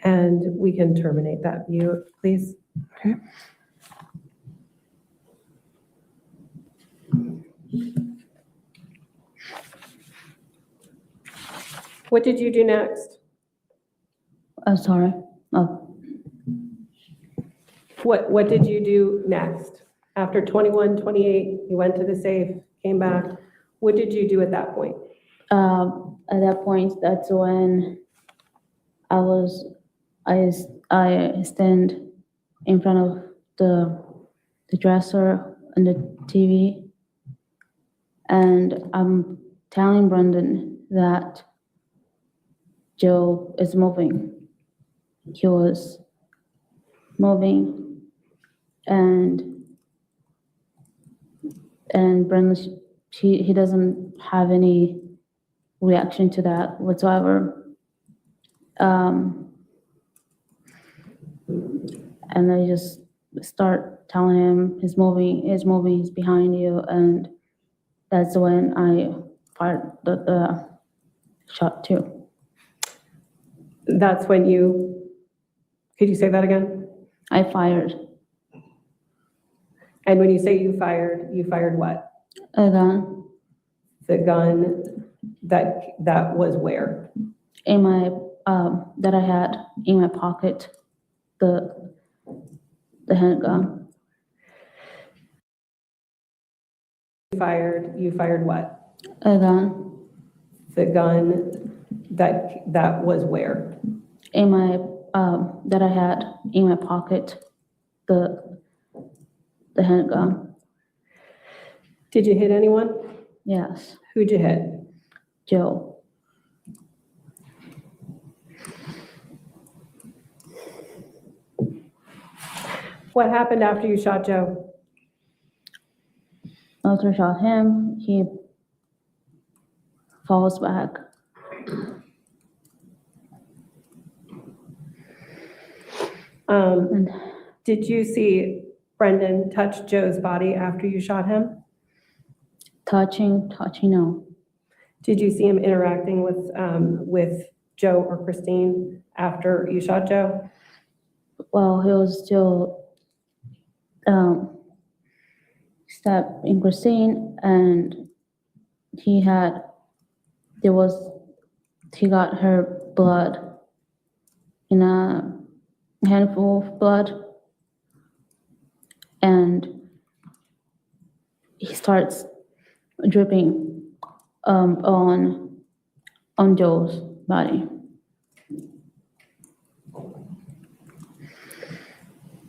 And we can terminate that view, please. Okay. What did you do next? I'm sorry. Oh, What did you do next? After 21, 28, you went to the safe, came back. What did you do at that point? at that point, that's when I stand in front of the dresser and the TV, and I'm telling Brendan that Joe is moving. He was moving, and Brendan, he doesn't have any reaction to that whatsoever. And I just start telling him, he's moving, he's behind you, and that's when I fired the shot too. That's when could you say that again? I fired And when you say you fired what? a gun The gun that was where? in my, that I had in my pocket, the handgun. You fired what? A gun The gun that was where? in my, that I had in my pocket, the handgun. Did you hit anyone? Yes, Who'd you hit? Joe. What happened after you shot Joe? After I shot him, he falls back. And Did you see Brendan touch Joe's body after you shot him? touching, no. Did you see him interacting with Joe or Chrstine after you shot Joe? Well, he was still stabbed in Chrstine, and he got her blood in a handful of blood, and he starts dripping on Joe's body.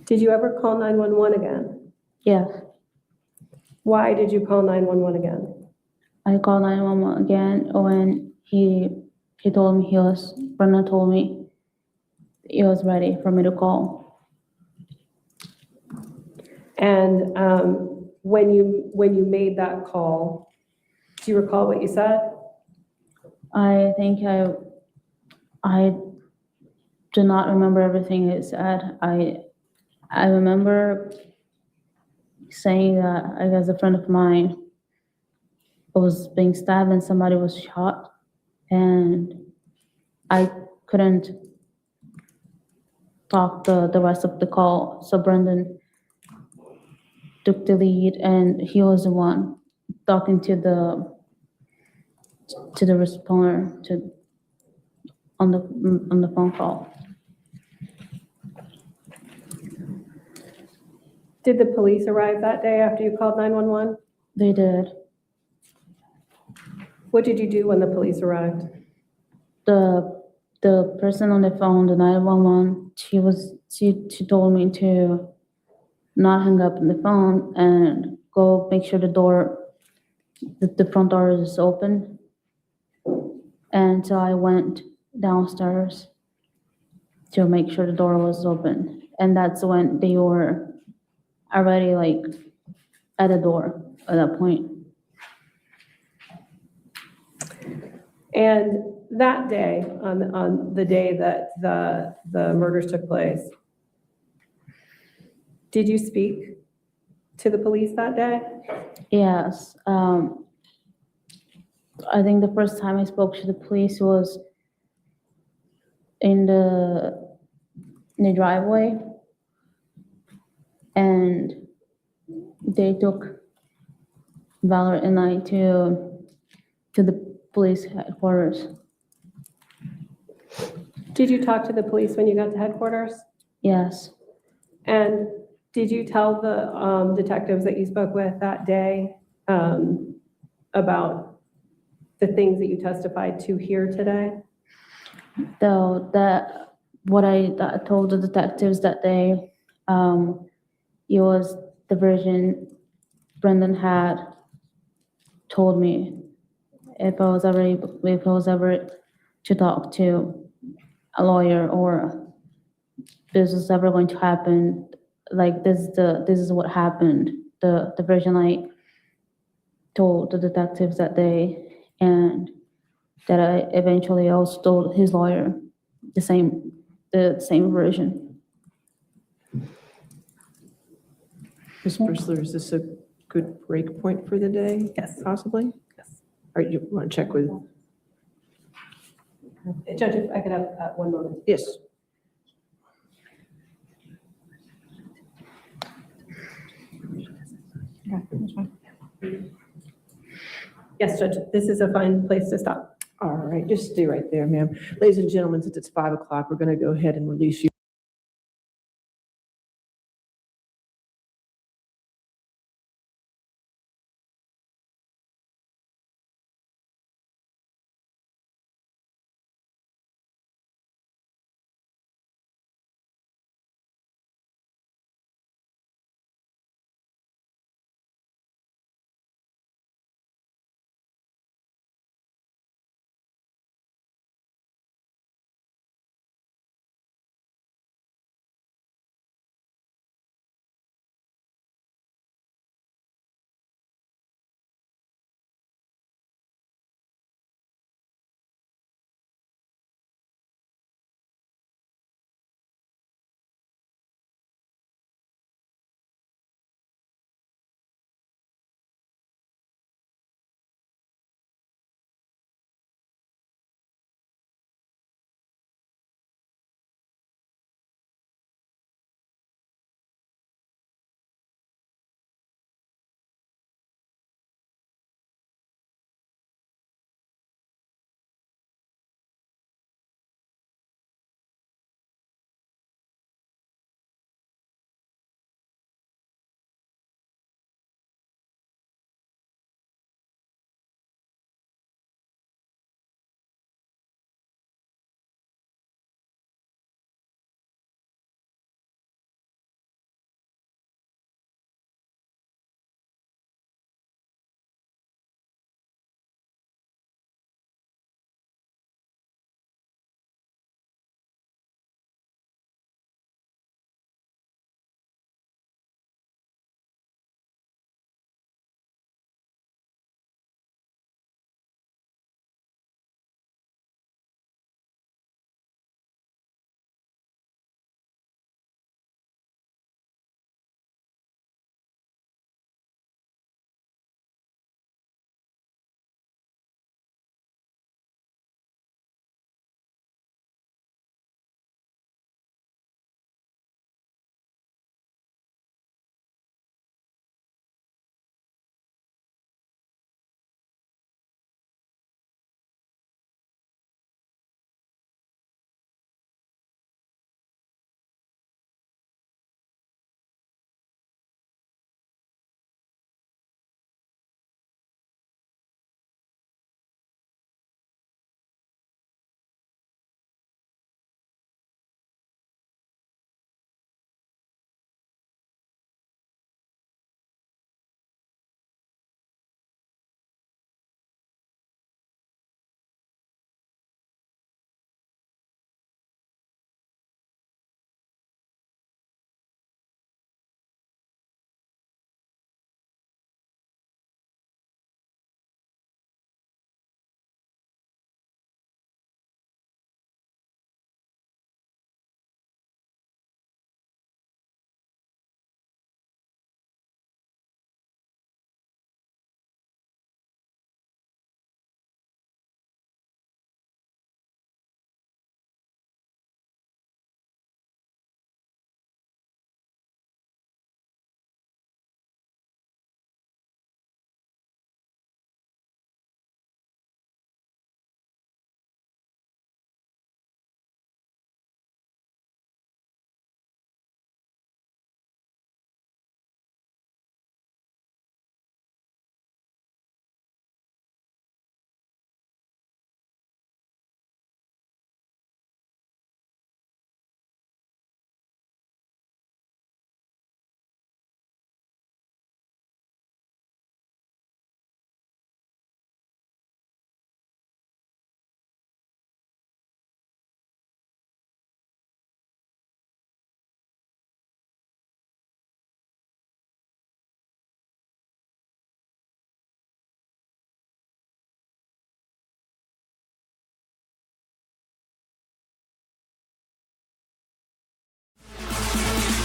Did you ever call 911 again? Yes, Why did you call 911 again? I called 911 again when he told me Brendan told me he was ready for me to call. And when you made that call, do you recall what you said? I think I do not remember everything he said. I remember saying that I guess a friend of mine was being stabbed and somebody was shot, and I couldn't talk the rest of the call. So Brendan took the lead, and he was the one talking to the responder on the phone call. Did the police arrive that day after you called 911? They did. What did you do when the police arrived? The person on the phone, the 911, she told me to not hang up on the phone and go make sure the front door is open. And so I went downstairs to make sure the door was open. And that's when they were already like at the door at that point. And that day, on the day that the murders took place, did you speak to the police that day? Yes. I think the first time I spoke to the police was in the driveway, and they took Valerie and I to the police headquarters. Did you talk to the police when you got to headquarters? Yes. And did you tell the detectives that you spoke with that day about the things that you testified to here today? Though what I told the detectives that day, it was the version Brendan had told me. If I was ever to talk to a lawyer, or this is ever going to happen, like this is what happened. The version I told the detectives that day, and that I eventually also told his lawyer the same version. Ms. Bristler, is this a good break point for the day? Yes. Possibly? Yes. All right, you want to check with, Judge, if I could have 1 moment. yes. Yes, Judge, this is a fine place to stop. All right, just stay right there, ma'am. Ladies and gentlemen, since it's 5 o'clock, we're going to go ahead and release you.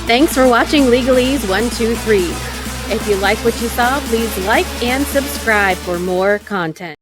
Thanks for watching Legalese 123. If you like what you saw, please like and subscribe for more content.